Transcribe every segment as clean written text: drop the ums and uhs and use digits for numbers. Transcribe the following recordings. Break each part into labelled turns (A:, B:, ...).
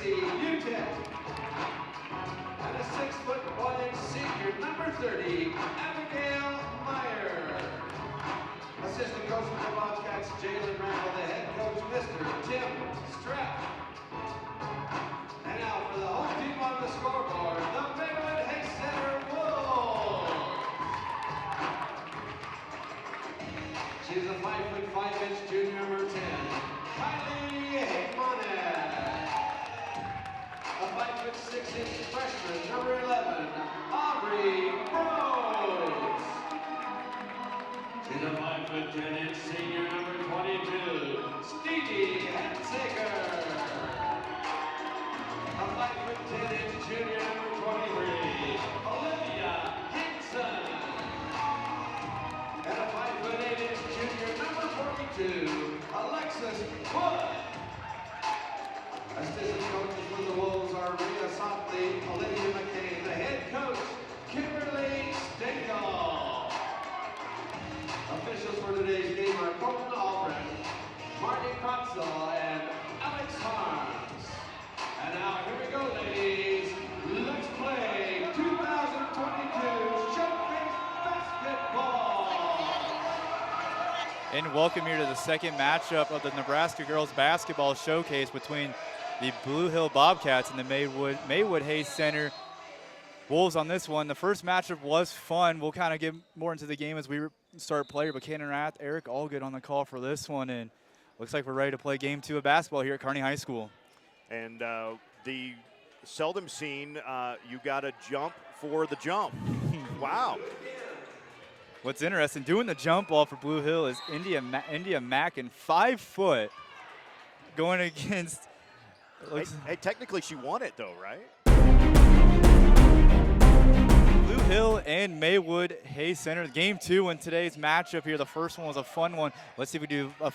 A: Tracy Utet. And a 6'1" senior, number 30, Abigail Meyer. Assistant coach for the Bobcats, Jalen Randall. The head coach, Mr. Tim Strapp. And now for the home team on the scoreboard, the Maywood Hay Center Wolves. She's a 5'5" junior, number 10, Kylie Haymonet. A 5'6" freshman, number 11, Aubrey Rose. She's a 5'10" senior, number 22, Stevie Hensaker. A 5'10" junior, number 23, Olivia Hanson. And a 5'8" junior, number 42, Alexis Wood. Assistant coaches for the Wolves are Rhea Softly, Olivia McCain. The head coach, Kimberly Stengel. Officials for today's game are Colton Albrecht, Marty Kotzel, and Alex Harms. And now, here we go, ladies. Let's play 2022 Showcase Basketball.
B: And welcome here to the second matchup of the Nebraska Girls Basketball Showcase between the Blue Hill Bobcats and the Maywood Hay Center Wolves on this one. The first matchup was fun. We'll kind of get more into the game as we start player, but Cannon Rath, Eric Allgood on the call for this one, and looks like we're ready to play game 2 of basketball here at Kearney High School.
C: And the seldom seen, you got to jump for the jump. Wow.
B: What's interesting, doing the jump ball for Blue Hill is India Mackin, 5 foot, going against.
C: Hey, technically she won it though, right?
B: Blue Hill and Maywood Hay Center, game 2 in today's matchup here. The first one was a fun one. Let's see if we do a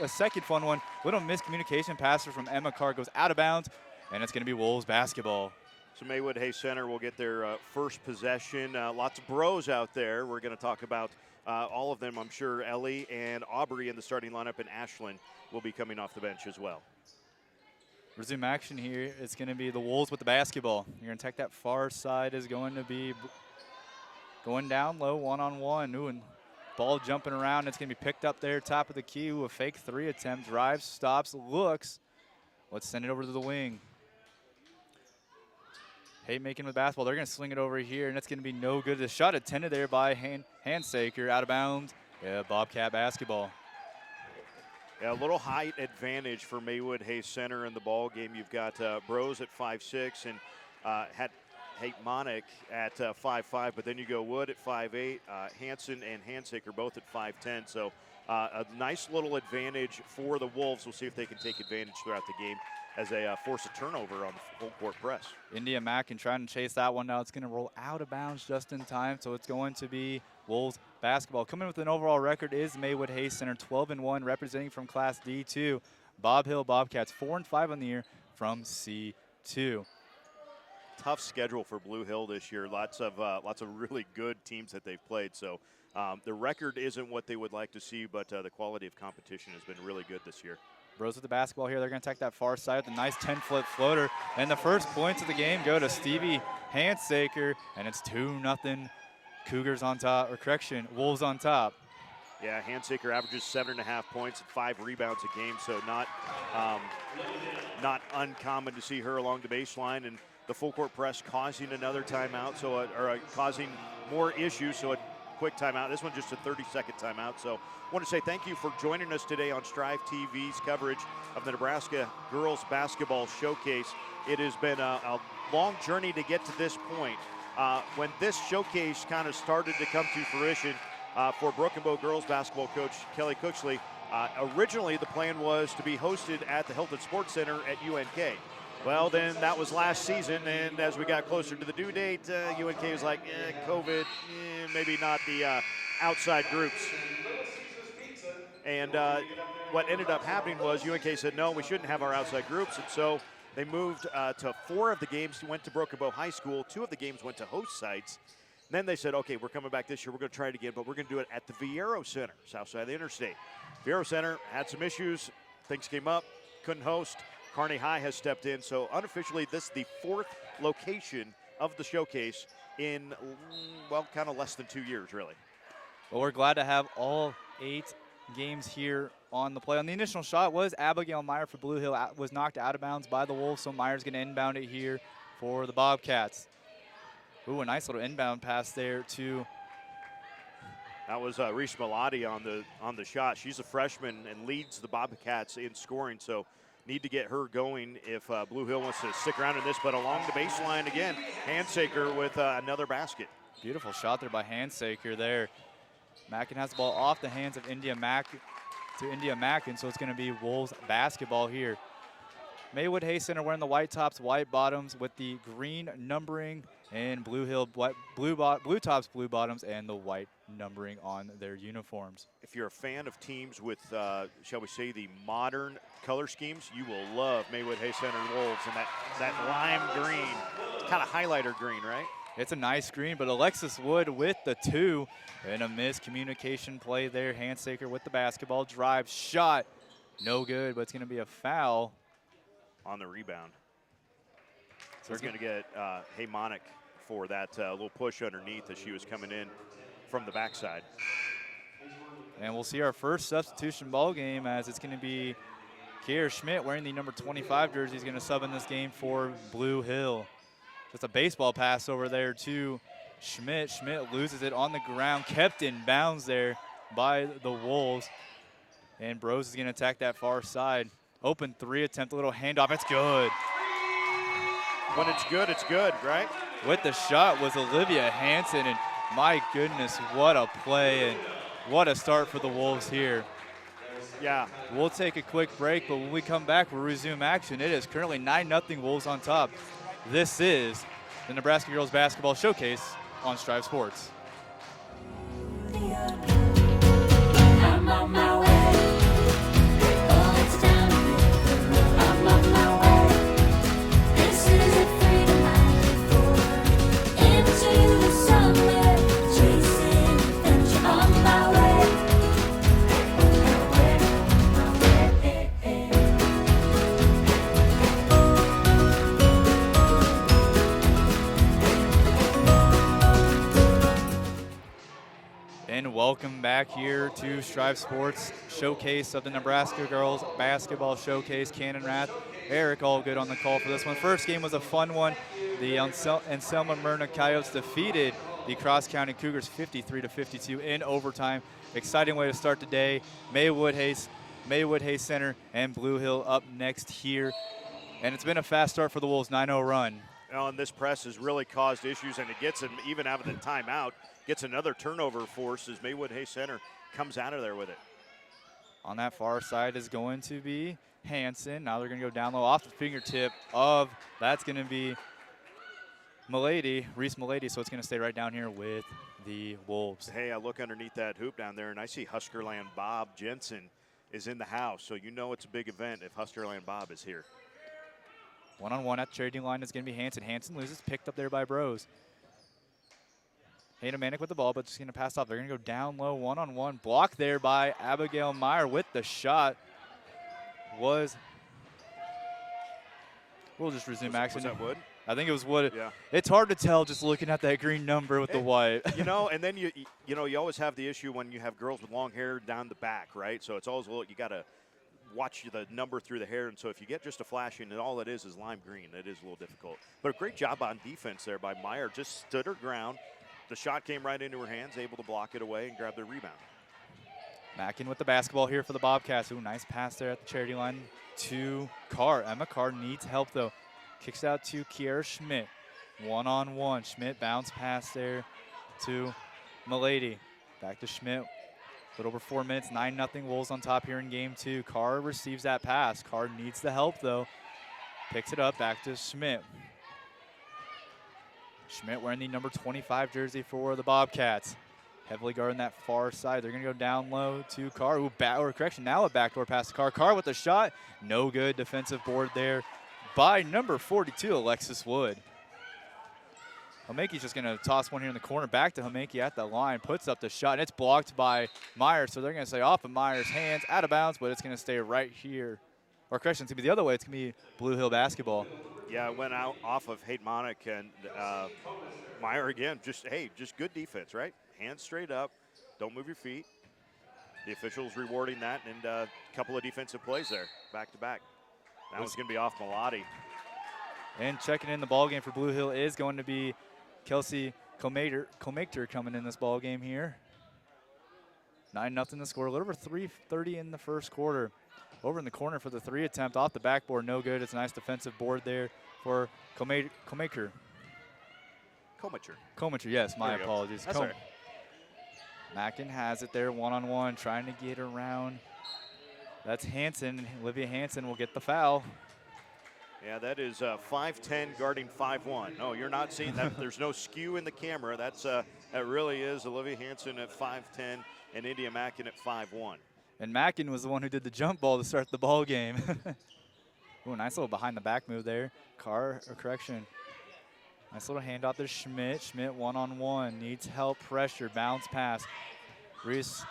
B: second fun one. Little miscommunication passer from Emma Carr goes out of bounds, and it's going to be Wolves basketball.
C: So Maywood Hay Center will get their first possession. Lots of bros out there. We're going to talk about all of them. I'm sure Ellie and Aubrey in the starting lineup, and Ashlyn will be coming off the bench as well.
B: Resume action here. It's going to be the Wolves with the basketball. You're going to take that far side is going to be going down low, one-on-one. Ooh, and ball jumping around. It's going to be picked up there, top of the key. Ooh, a fake 3 attempt. Drives, stops, looks. Let's send it over to the wing. Haymaking with basketball. They're going to sling it over here, and it's going to be no good. The shot attended there by Handsaker, out of bounds. Yeah, Bobcat basketball.
C: Yeah, a little height advantage for Maywood Hay Center in the ball game. You've got Bros at 5'6", and had Haymonek at 5'5", but then you go Wood at 5'8", Hanson and Handsaker both at 5'10". So a nice little advantage for the Wolves. We'll see if they can take advantage throughout the game as they force a turnover on the full court press.
B: India Mackin trying to chase that one now. It's going to roll out of bounds just in time, so it's going to be Wolves basketball. Coming with an overall record is Maywood Hay Center, 12-1, representing from Class D2. Bob Hill Bobcats, 4-5 on the year from C2.
C: Tough schedule for Blue Hill this year. Lots of really good teams that they've played. So the record isn't what they would like to see, but the quality of competition has been really good this year.
B: Bros with the basketball here. They're going to take that far side with a nice 10-foot floater. And the first points of the game go to Stevie Handsaker, and it's 2-0 Cougars on top, or correction, Wolves on top.
C: Yeah, Handsaker averages 7.5 points and 5 rebounds a game, so not uncommon to see her along the baseline. And the full court press causing another timeout, causing more issues, so a quick timeout. This one just a 30-second timeout. So I want to say thank you for joining us today on Strive TV's coverage of the Nebraska Girls Basketball Showcase. It has been a long journey to get to this point. When this showcase kind of started to come to fruition for Broken Bow girls basketball coach Kelly Cooksley, originally the plan was to be hosted at the Hilton Sports Center at UNK. Well, then that was last season, and as we got closer to the due date, UNK was like, COVID, maybe not the outside groups. And what ended up happening was UNK said, no, we shouldn't have our outside groups, and so they moved to 4 of the games went to Broken Bow High School, 2 of the games went to host sites. And then they said, okay, we're coming back this year, we're going to try it again, but we're going to do it at the Viero Center, south side of the interstate. Viero Center had some issues, things came up, couldn't host. Kearney High has stepped in. So unofficially, this is the 4th location of the showcase in, well, kind of less than 2 years, really.
B: Well, we're glad to have all 8 games here on the play. On the initial shot was Abigail Meyer for Blue Hill, was knocked out of bounds by the Wolves, so Meyer's going to inbound it here for the Bobcats. Ooh, a nice little inbound pass there to.
C: That was Reese Malati on the shot. She's a freshman and leads the Bobcats in scoring, so need to get her going if Blue Hill wants to stick around in this. But along the baseline again, Handsaker with another basket.
B: Beautiful shot there by Handsaker there. Mackin has the ball off the hands of India Mackin so it's going to be Wolves basketball here. Maywood Hay Center wearing the white tops, white bottoms with the green numbering, and Blue Hill blue tops, blue bottoms, and the white numbering on their uniforms.
C: If you're a fan of teams with, shall we say, the modern color schemes, you will love Maywood Hay Center Wolves and that lime green, kind of highlighter green, right?
B: It's a nice screen, but Alexis Wood with the 2 and a miscommunication play there. Handsaker with the basketball, drive, shot, no good, but it's going to be a foul.
C: On the rebound. So we're going to get Haymonic for that little push underneath as she was coming in from the backside.
B: And we'll see our first substitution ball game as it's going to be Kier Schmidt wearing the number 25 jersey. He's going to sub in this game for Blue Hill. Just a baseball pass over there to Schmidt. Schmidt loses it on the ground, kept in bounds there by the Wolves. And Bros is going to attack that far side. Open 3 attempt, a little handoff. It's good.
C: When it's good, right?
B: With the shot was Olivia Hansen, and my goodness, what a play and what a start for the Wolves here.
C: Yeah.
B: We'll take a quick break, but when we come back, we'll resume action. It is currently 9-0 Wolves on top. This is the Nebraska Girls Basketball Showcase on Strive Sports.
D: I'm on my way. Oh, it's down here. I'm on my way. This is a freedom I'm for. Into the summer, chasing adventure on my way.
B: And welcome back here to Strive Sports Showcase of the Nebraska Girls Basketball Showcase. Cannon Rath, Eric, all good on the call for this one. First game was a fun one. The Anselma Myrna Coyotes defeated the Cross County Cougars 53-52 in overtime. Exciting way to start the day. Maywood Hay Center and Blue Hill up next here. And it's been a fast start for the Wolves, 9-0 run.
C: And this press has really caused issues, and it gets them even out of the timeout. Gets another turnover force as Maywood Hay Center comes out of there with it.
B: On that far side is going to be Hansen. Now they're going to go down low off the fingertip of, that's going to be Reese Milady, so it's going to stay right down here with the Wolves.
C: Hey, I look underneath that hoop down there, and I see Huskerland Bob Jensen is in the house, so you know it's a big event if Huskerland Bob is here.
B: One-on-one at the trading line is going to be Hansen. Hansen loses, picked up there by Bros. Hayden Manick with the ball, but just going to pass off. They're going to go down low, one-on-one. Blocked there by Abigail Meyer with the shot. We'll just resume action.
C: Was that Wood?
B: I think it was Wood.
C: Yeah.
B: It's hard to tell just looking at that green number with the white.
C: You know, and then you always have the issue when you have girls with long hair down the back, right? So it's always you got to watch the number through the hair, and so if you get just a flashing and all it is lime green, it is a little difficult. But a great job on defense there by Meyer. Just stood her ground. The shot came right into her hands, able to block it away and grab the rebound.
B: Mackin with the basketball here for the Bobcats. Ooh, nice pass there at the charity line to Carr. Emma Carr needs help, though. Kicks out to Kiera Schmidt. One-on-one. Schmidt bounce pass there to Milady. Back to Schmidt. A little over 4 minutes, 9-0 Wolves on top here in game 2. Carr receives that pass. Carr needs the help, though. Picks it up, back to Schmidt. Schmidt wearing the number 25 jersey for the Bobcats. Heavily guarding that far side. They're going to go down low to Carr. Ooh, now a backdoor pass to Carr. Carr with the shot. No good. Defensive board there by number 42, Alexis Wood. Homeinki's just going to toss one here in the corner. Back to Homeinki at the line. Puts up the shot, and it's blocked by Meyer. So they're going to say off of Meyer's hands, out of bounds, but it's going to stay right here. or correction, it's going to be the other way. It's going to be Blue Hill basketball.
C: Yeah, it went out off of Hayden-Monick and Meyer again. Just good defense, right? Hands straight up. Don't move your feet. The officials rewarding that, and a couple of defensive plays there, back to back. That was going to be off Malati.
B: And checking in the ball game for Blue Hill is going to be Kelsey Comaker coming in this ball game here. 9-0 the score. A little over 3:30 in the first quarter. Over in the corner for the 3 attempt off the backboard, no good. It's a nice defensive board there for Comaker. Comacher, yes, my apologies.
C: That's all right.
B: Mackin has it there one-on-one, trying to get around. That's Hanson. Olivia Hanson will get the foul.
C: Yeah, that is 5'10" guarding 5'1". No, you're not seeing that. There's no skew in the camera. That really is Olivia Hanson at 5'10" and India Mackin at 5'1".
B: And Mackin was the one who did the jump ball to start the ball game. Ooh, nice little behind the back move there. Nice little handoff there, Schmidt. Schmidt one-on-one, needs help, pressure, bounce pass. Reese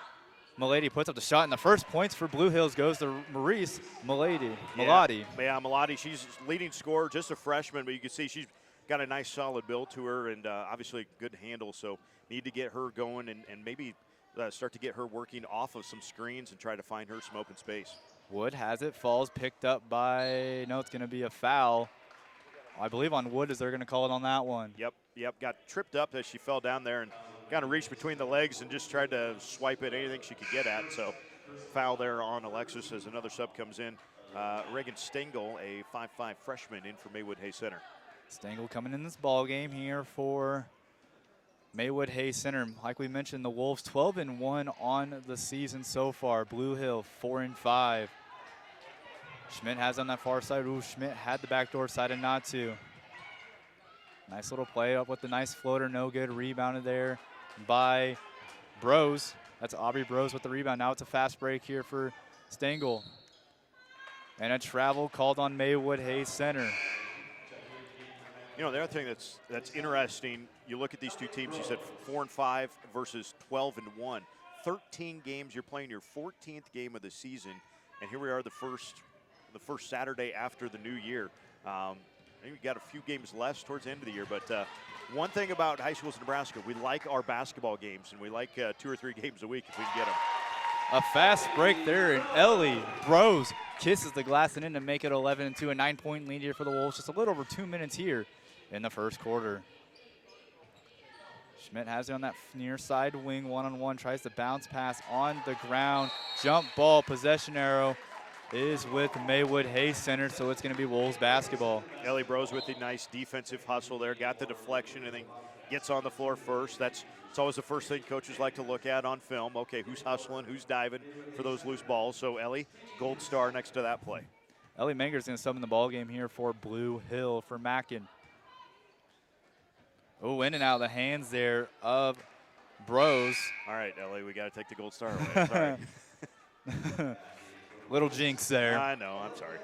B: Milady puts up the shot, and the first points for Blue Hills goes to Maurice Milady.
C: Yeah, Milady, she's leading scorer, just a freshman, but you can see she's got a nice solid build to her and obviously a good handle, so need to get her going and maybe start to get her working off of some screens and try to find her some open space.
B: Wood has it, falls, picked up by, no, it's going to be a foul. I believe on Wood, as they're going to call it on that one.
C: Yep, got tripped up as she fell down there and kind of reached between the legs and just tried to swipe at anything she could get at. So foul there on Alexis as another sub comes in. Reagan Stengel, a 5'5" freshman in for Maywood Hay Center.
B: Stengel coming in this ball game here for Maywood Hay Center. Like we mentioned, the Wolves 12-1 on the season so far. Blue Hill 4-5. Schmidt has on that far side. Ooh, Schmidt had the backdoor, decided not to. Nice little play up with the nice floater, no good. Rebounded there by Bros. That's Aubrey Bros with the rebound. Now it's a fast break here for Stengel. And a travel called on Maywood Hay Center.
C: You know, the other thing that's interesting, you look at these two teams, you said 4-5 versus 12-1. 13 games, you're playing your 14th game of the season, and here we are the first Saturday after the new year. I think we got a few games left towards the end of the year, but one thing about high schools in Nebraska, we like our basketball games, and we like 2 or 3 games a week if we can get them.
B: A fast break there, and Ellie Bros kisses the glass and in to make it 11-2, a 9-point lead here for the Wolves. Just a little over 2 minutes here in the first quarter. Schmidt has it on that near side wing, one-on-one, tries to bounce pass on the ground. Jump ball, possession arrow is with Maywood Hay Center, so it's going to be Wolves basketball.
C: Ellie Bros with a nice defensive hustle there, got the deflection and then gets on the floor first. It's always the first thing coaches like to look at on film. Okay, who's hustling, who's diving for those loose balls. So Ellie, gold star next to that play.
B: Ellie Manger's going to sub in the ball game here for Blue Hill for Mackin. Oh, in and out of the hands there of Bros.
C: All right, Ellie, we got to take the gold star away. Sorry.
B: Little jinx there.
C: I know, I'm sorry.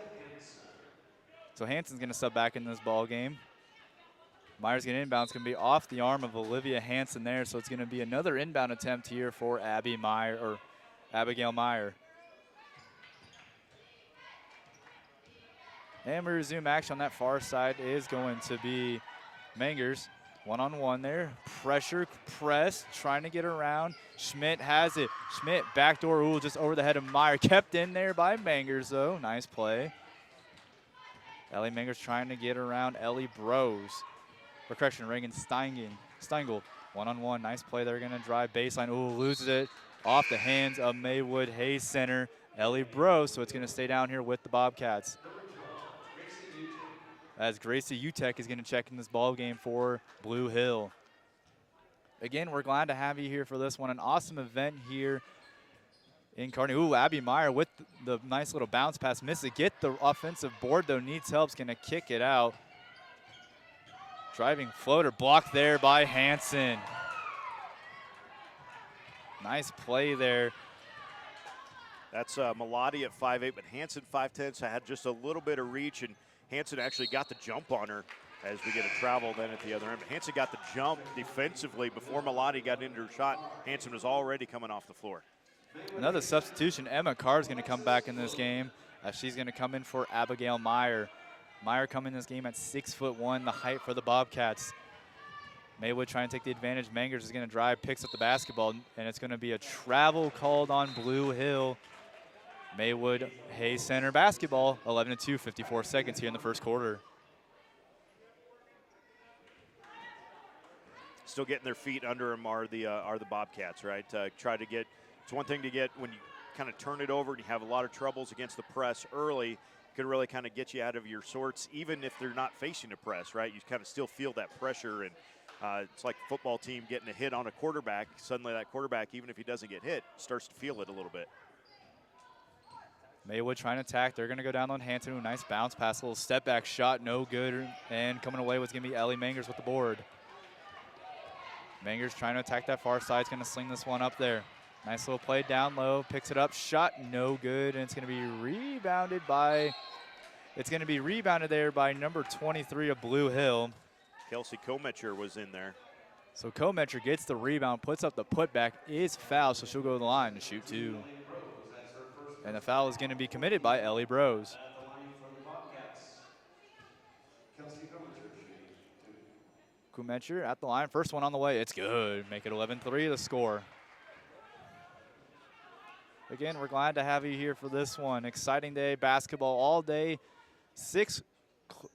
B: So Hanson's going to sub back in this ball game. Myers getting inbound. It's going to be off the arm of Olivia Hanson there, so it's going to be another inbound attempt here for Abigail Meyer. And we resume action on that far side is going to be Mangers. One-on-one there. Pressure, press, trying to get around. Schmidt has it. Schmidt, backdoor, ooh, just over the head of Meyer. Kept in there by Mangers, though. Nice play. Ellie Mangers trying to get around Ellie Bros. Or correction, Reagan Stengel. One-on-one, nice play. They're going to drive baseline. Ooh, loses it off the hands of Maywood Hay Center. Ellie Bros, so it's going to stay down here with the Bobcats. As Gracie Utek is going to check in this ball game for Blue Hill. Again, we're glad to have you here for this one. An awesome event here in Kearney. Ooh, Abby Meyer with the nice little bounce pass. Miss it. Get the offensive board, though. Needs help. Is going to kick it out. Driving floater blocked there by Hanson. Nice play there.
C: That's Malati at 5'8", but Hanson 5'10", so had just a little bit of reach, and Hanson actually got the jump on her as we get a travel then at the other end. But Hanson got the jump defensively before Malati got into her shot. Hanson was already coming off the floor.
B: Another substitution. Emma Carr is going to come back in this game as she's going to come in for Abigail Meyer. Meyer coming in this game at 6'1", the height for the Bobcats. Maywood trying to take the advantage. Mangers is going to drive, picks up the basketball, and it's going to be a travel called on Blue Hill. Maywood Hayes Center basketball, 11-2, 54 seconds here in the first quarter.
C: Still getting their feet under them are the Bobcats, right? Try to get. It's one thing to get when you kind of turn it over and you have a lot of troubles against the press early. Can really kind of get you out of your sorts, even if they're not facing a press, right? You kind of still feel that pressure, and it's like a football team getting a hit on a quarterback. Suddenly that quarterback, even if he doesn't get hit, starts to feel it a little bit.
B: Maywood trying to attack. They're going to go down on Hanson. Nice bounce pass, a little step back shot, no good. And coming away was going to be Ellie Mangers with the board. Mangers trying to attack that far side. Is going to sling this one up there. Nice little play down low. Picks it up. Shot no good. And it's going to be rebounded by. It's going to be rebounded there by number 23 of Blue Hill.
C: Kelsey Kometcher was in there.
B: So Kometcher gets the rebound, puts up the putback, is fouled, so she'll go to the line to shoot two. And the foul is going to be committed by Ellie Bros. Kometcher at the line, first one on the way, it's good. Make it 11-3 the score. Again, we're glad to have you here for this one. Exciting day, basketball all day. 6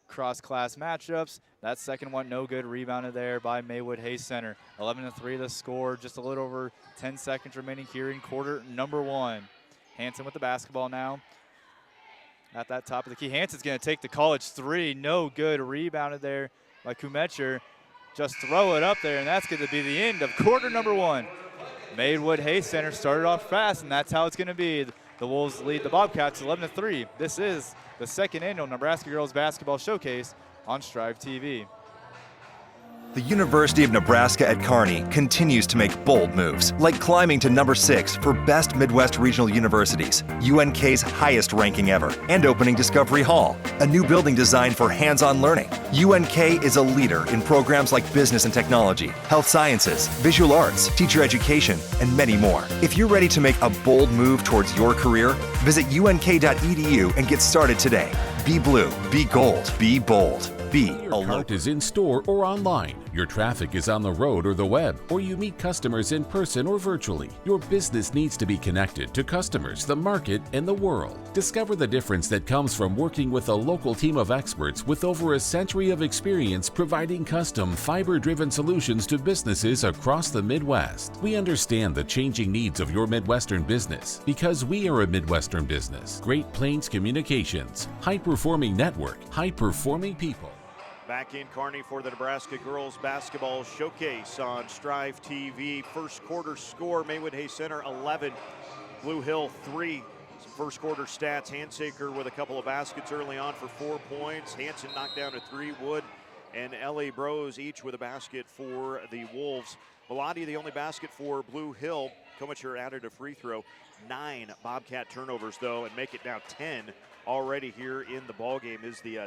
B: cross-class matchups. That second one, no good. Rebounded there by Maywood Hayes Center. 11-3 the score. Just a little over 10 seconds remaining here in quarter number 1. Hanson with the basketball now. At that top of the key. Hanson's going to take the college three. No good. Rebounded there by Kometcher. Just throw it up there, and that's going to be the end of quarter number 1. Maywood Hayes Center started off fast, and that's how it's going to be. The Wolves lead the Bobcats 11-3. This is the second annual Nebraska Girls Basketball Showcase on Strive TV.
E: The University of Nebraska at Kearney continues to make bold moves, like climbing to number 6 for Best Midwest Regional Universities, UNK's highest ranking ever, and opening Discovery Hall, a new building designed for hands-on learning. UNK is a leader in programs like business and technology, health sciences, visual arts, teacher education, and many more. If you're ready to make a bold move towards your career, visit unk.edu and get started today. Be blue, be gold, be bold.
F: Your cart is in store or online. Your traffic is on the road or the web, or you meet customers in person or virtually. Your business needs to be connected to customers, the market, and the world. Discover the difference that comes from working with a local team of experts with over a century of experience providing custom fiber-driven solutions to businesses across the Midwest. We understand the changing needs of your Midwestern business because we are a Midwestern business. Great Plains Communications, high-performing network, high-performing people.
C: Back in Kearney for the Nebraska Girls Basketball Showcase on Strive TV. First quarter score, Maywood Hayes Center 11, Blue Hill 3. Some first quarter stats, Handsaker with a couple of baskets early on for 4 points. Hanson knocked down a 3, Wood and Ellie Bros each with a basket for the Wolves. Bellotti the only basket for Blue Hill. Kometcher added a free throw. 9 Bobcat turnovers though, and make it now 10 already here in the ballgame is the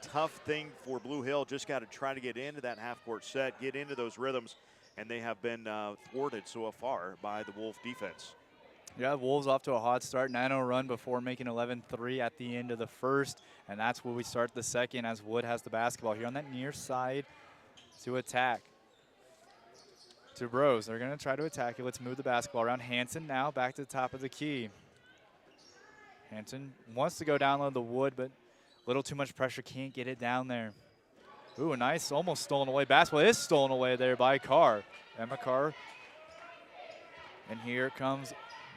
C: tough thing for Blue Hill. Just got to try to get into that half-court set, get into those rhythms, and they have been thwarted so far by the Wolf defense.
B: Yeah, Wolves off to a hot start, 9-0 run before making 11-3 at the end of the first, and that's where we start the second as Wood has the basketball here on that near side to attack. To Bros, they're going to try to attack it. Let's move the basketball around. Hanson now back to the top of the key. Hanson wants to go down low the Wood, but a little too much pressure, can't get it down there. Ooh, a nice, almost stolen away. Basketball is stolen away there by Carr. Emma Carr. And here comes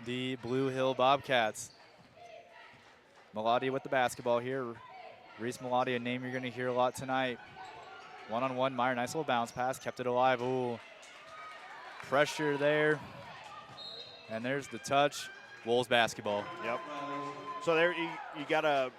B: the Blue Hill Bobcats. Melody with the basketball here. Reese Melody, a name you're going to hear a lot tonight. One-on-one, Meyer, nice little bounce pass, kept it alive. Ooh, pressure there. And there's the touch. Wolves basketball.
C: Yep. So there you got to,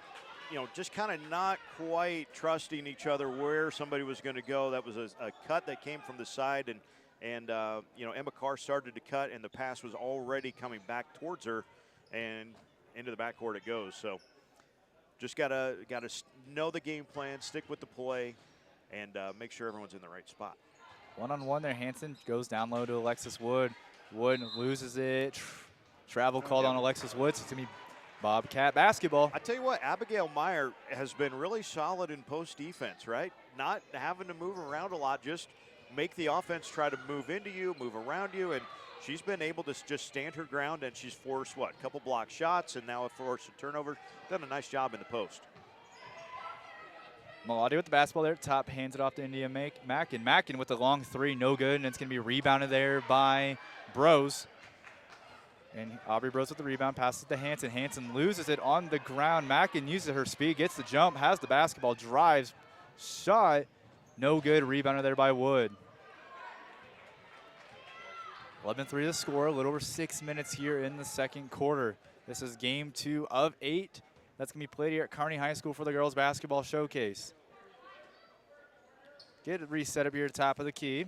C: just kind of not quite trusting each other where somebody was going to go. That was a cut that came from the side, and Emma Carr started to cut, and the pass was already coming back towards her, and into the backcourt it goes. So just gotta know the game plan, stick with the play, and make sure everyone's in the right spot.
B: One-on-one there, Hanson goes down low to Alexis Wood. Wood loses it, Travel called on Alexis Woods. It's going to be Bobcat basketball.
C: I tell you what, Abigail Meyer has been really solid in post defense, right? Not having to move around a lot, just make the offense try to move into you, move around you, and she's been able to just stand her ground, and she's forced, what, a couple block shots, and now a forced a turnover. Done a nice job in the post.
B: Malati with the basketball there at top, hands it off to India Mackin. Mackin with the long three, no good, and it's going to be rebounded there by Bros. And Aubrey Bros with the rebound, passes it to Hanson. Hanson loses it on the ground. Mackin uses her speed, gets the jump, has the basketball, drives, shot, no good, rebounded there by Wood. 11-3 to score, a little over 6 minutes here in the second quarter. This is game 2 of 8. That's going to be played here at Kearney High School for the Girls Basketball Showcase. Get it reset up here at the top of the key.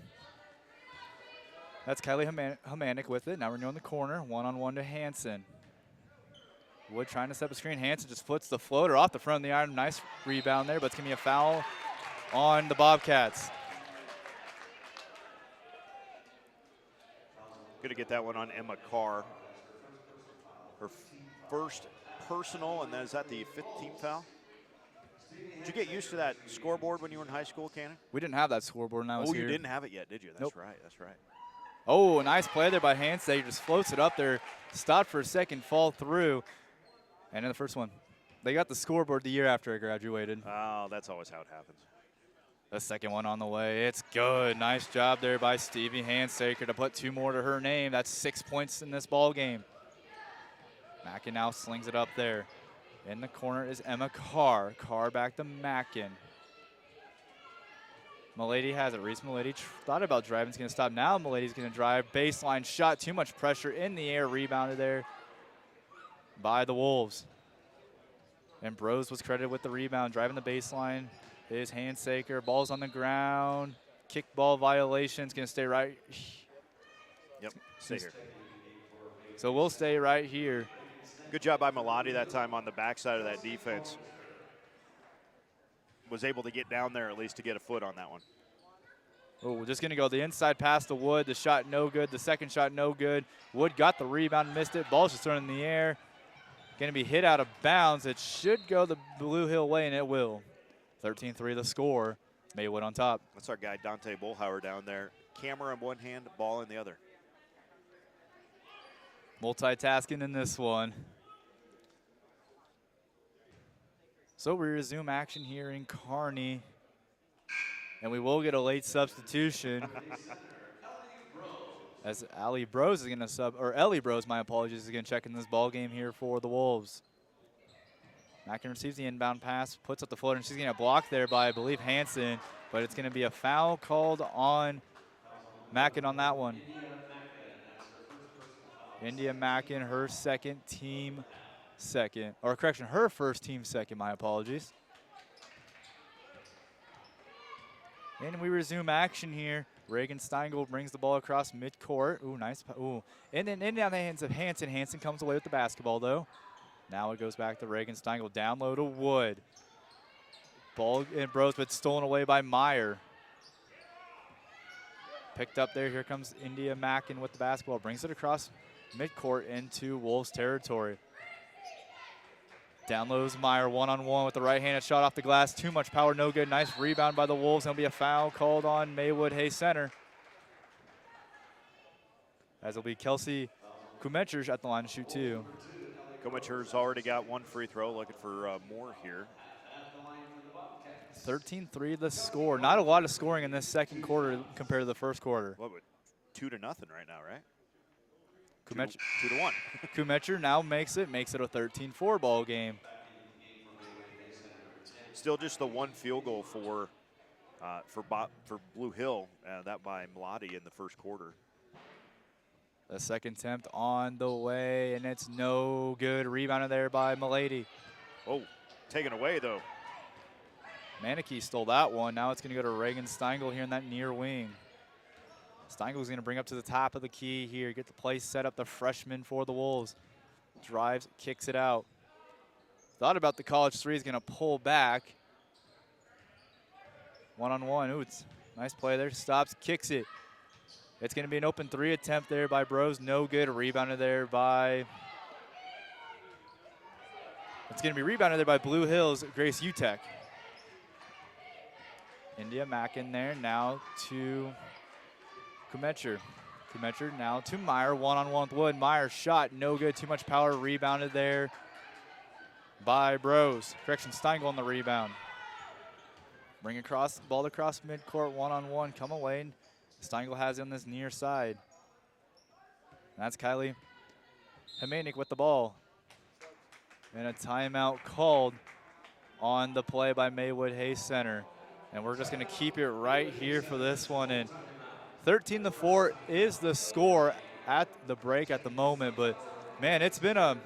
B: That's Kylie Hamanik with it. Now we're in the corner, one-on-one to Hanson. Wood trying to set up a screen. Hanson just flips the floater off the front of the iron. Nice rebound there, but it's going to be a foul on the Bobcats.
C: Going to get that one on Emma Carr. Her first personal, and then is that the 15th foul? Did you get used to that scoreboard when you were in high school, Cannon?
B: We didn't have that scoreboard when I was here.
C: Oh, you didn't have it yet, did you? That's
B: Nope.
C: right, that's right.
B: Oh, nice play there by Hanson. He just floats it up there, stopped for a second, fall through. And in the first one, they got the scoreboard the year after I graduated.
C: Oh, that's always how it happens.
B: The second one on the way. It's good. Nice job there by Stevie Handsaker to put 2 more to her name. That's 6 points in this ball game. Mackin now slings it up there. In the corner is Emma Carr. Carr back to Mackin. Milady has it. Reese Milady thought about driving. It's going to stop now. Milady's going to drive. Baseline shot. Too much pressure in the air. Rebounded there by the Wolves. And Bros was credited with the rebound. Driving the baseline is Handsaker. Ball's on the ground. Kick ball violation. It's going to stay right.
C: Yep, stay here.
B: So we'll stay right here.
C: Good job by Melody that time on the backside of that defense. Was able to get down there at least to get a foot on that one.
B: Oh, we're just going to go the inside pass to Wood. The shot no good. The second shot no good. Wood got the rebound, missed it. Ball's just thrown in the air. Going to be hit out of bounds. It should go the Blue Hill way, and it will. 13-3 the score. Maywood on top.
C: That's our guy Dante Bullhauer down there. Camera in one hand, ball in the other.
B: Multitasking in this one. So we resume action here in Kearney. And we will get a late substitution. As Ellie Bros is going to sub, or Ellie Bros, my apologies, is going to check in this ball game here for the Wolves. Mackin receives the inbound pass, puts up the floater, and she's going to block there by, I believe, Hanson. But it's going to be a foul called on Mackin on that one. India Mackin, her second team second. Or correction, her first team second, my apologies. And we resume action here. Reagan Steingold brings the ball across midcourt. Ooh, nice. Ooh. And then in down the hands of Hanson. Hanson comes away with the basketball, though. Now it goes back to Reagan Steingold. Down low to Wood. Ball in Bros, but stolen away by Meyer. Picked up there. Here comes India Mackin with the basketball. Brings it across midcourt into Wolves territory. Down low is Meyer, one-on-one with the right-handed shot off the glass. Too much power, no good. Nice rebound by the Wolves. There'll be a foul called on Maywood Hay Center. As it'll be Kelsey Kumetcher at the line to shoot 2.
C: Kumetcher's already got 1 free throw, looking for more here.
B: 13-3 the score. Not a lot of scoring in this second quarter compared to the first quarter.
C: What, 2-0 right now, right?
B: Kumetcher,
C: 2-1.
B: Kumetcher now makes it a 13-4 ball game.
C: Still just the 1 field goal for Blue Hill, that by Melody in the first quarter.
B: The second attempt on the way, and it's no good. Rebounded there by Milady.
C: Oh, taken away though.
B: Manicky stole that one. Now it's going to go to Reagan Steingold here in that near wing. Steingold's going to bring up to the top of the key here, get the play set up, the freshman for the Wolves. Drives, kicks it out. Thought about the college three, is going to pull back. One-on-one, ooh, it's nice play there, stops, kicks it. It's going to be an open 3 attempt there by Bros. No good. Rebounded there by... It's going to be rebounded there by Blue Hills, Grace Utek. India Mack in there, now to Kumetcher. Kumetcher now to Meyer, one-on-one with Wood. Meyer shot, no good, too much power, rebounded there by Bros. Correction, Steingel on the rebound. Bring across, ball across midcourt, one-on-one, come away. Steingel has it on this near side. That's Kylie Hemanik with the ball. And a timeout called on the play by Maywood Hayes Center. And we're just going to keep it right here for this one. And 13-4 is the score at the break at the moment. But man, it's been a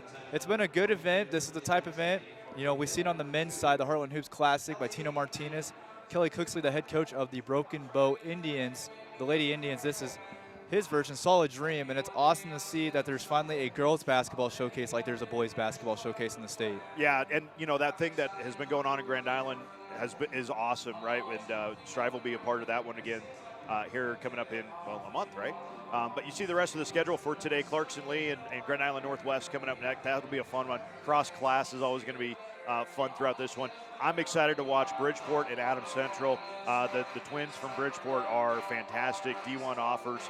B: good event. This is the type of event, you know, we see it on the men's side, the Heartland Hoops Classic by Tino Martinez. Kelly Cooksley, the head coach of the Broken Bow Indians, the Lady Indians. This is his version, Solid Dream, and it's awesome to see that there's finally a girls basketball showcase like there's a boys basketball showcase in the state.
C: Yeah, and you know, that thing that has been going on in Grand Island is awesome, right? And Strive will be a part of that one again here coming up in, well, a month, right? But you see the rest of the schedule for today. Clarkson Lee and Grand Island Northwest coming up next. That'll be a fun one. Cross class is always going to be fun throughout this one. I'm excited to watch Bridgeport and Adams Central. The twins from Bridgeport are fantastic. D1 offers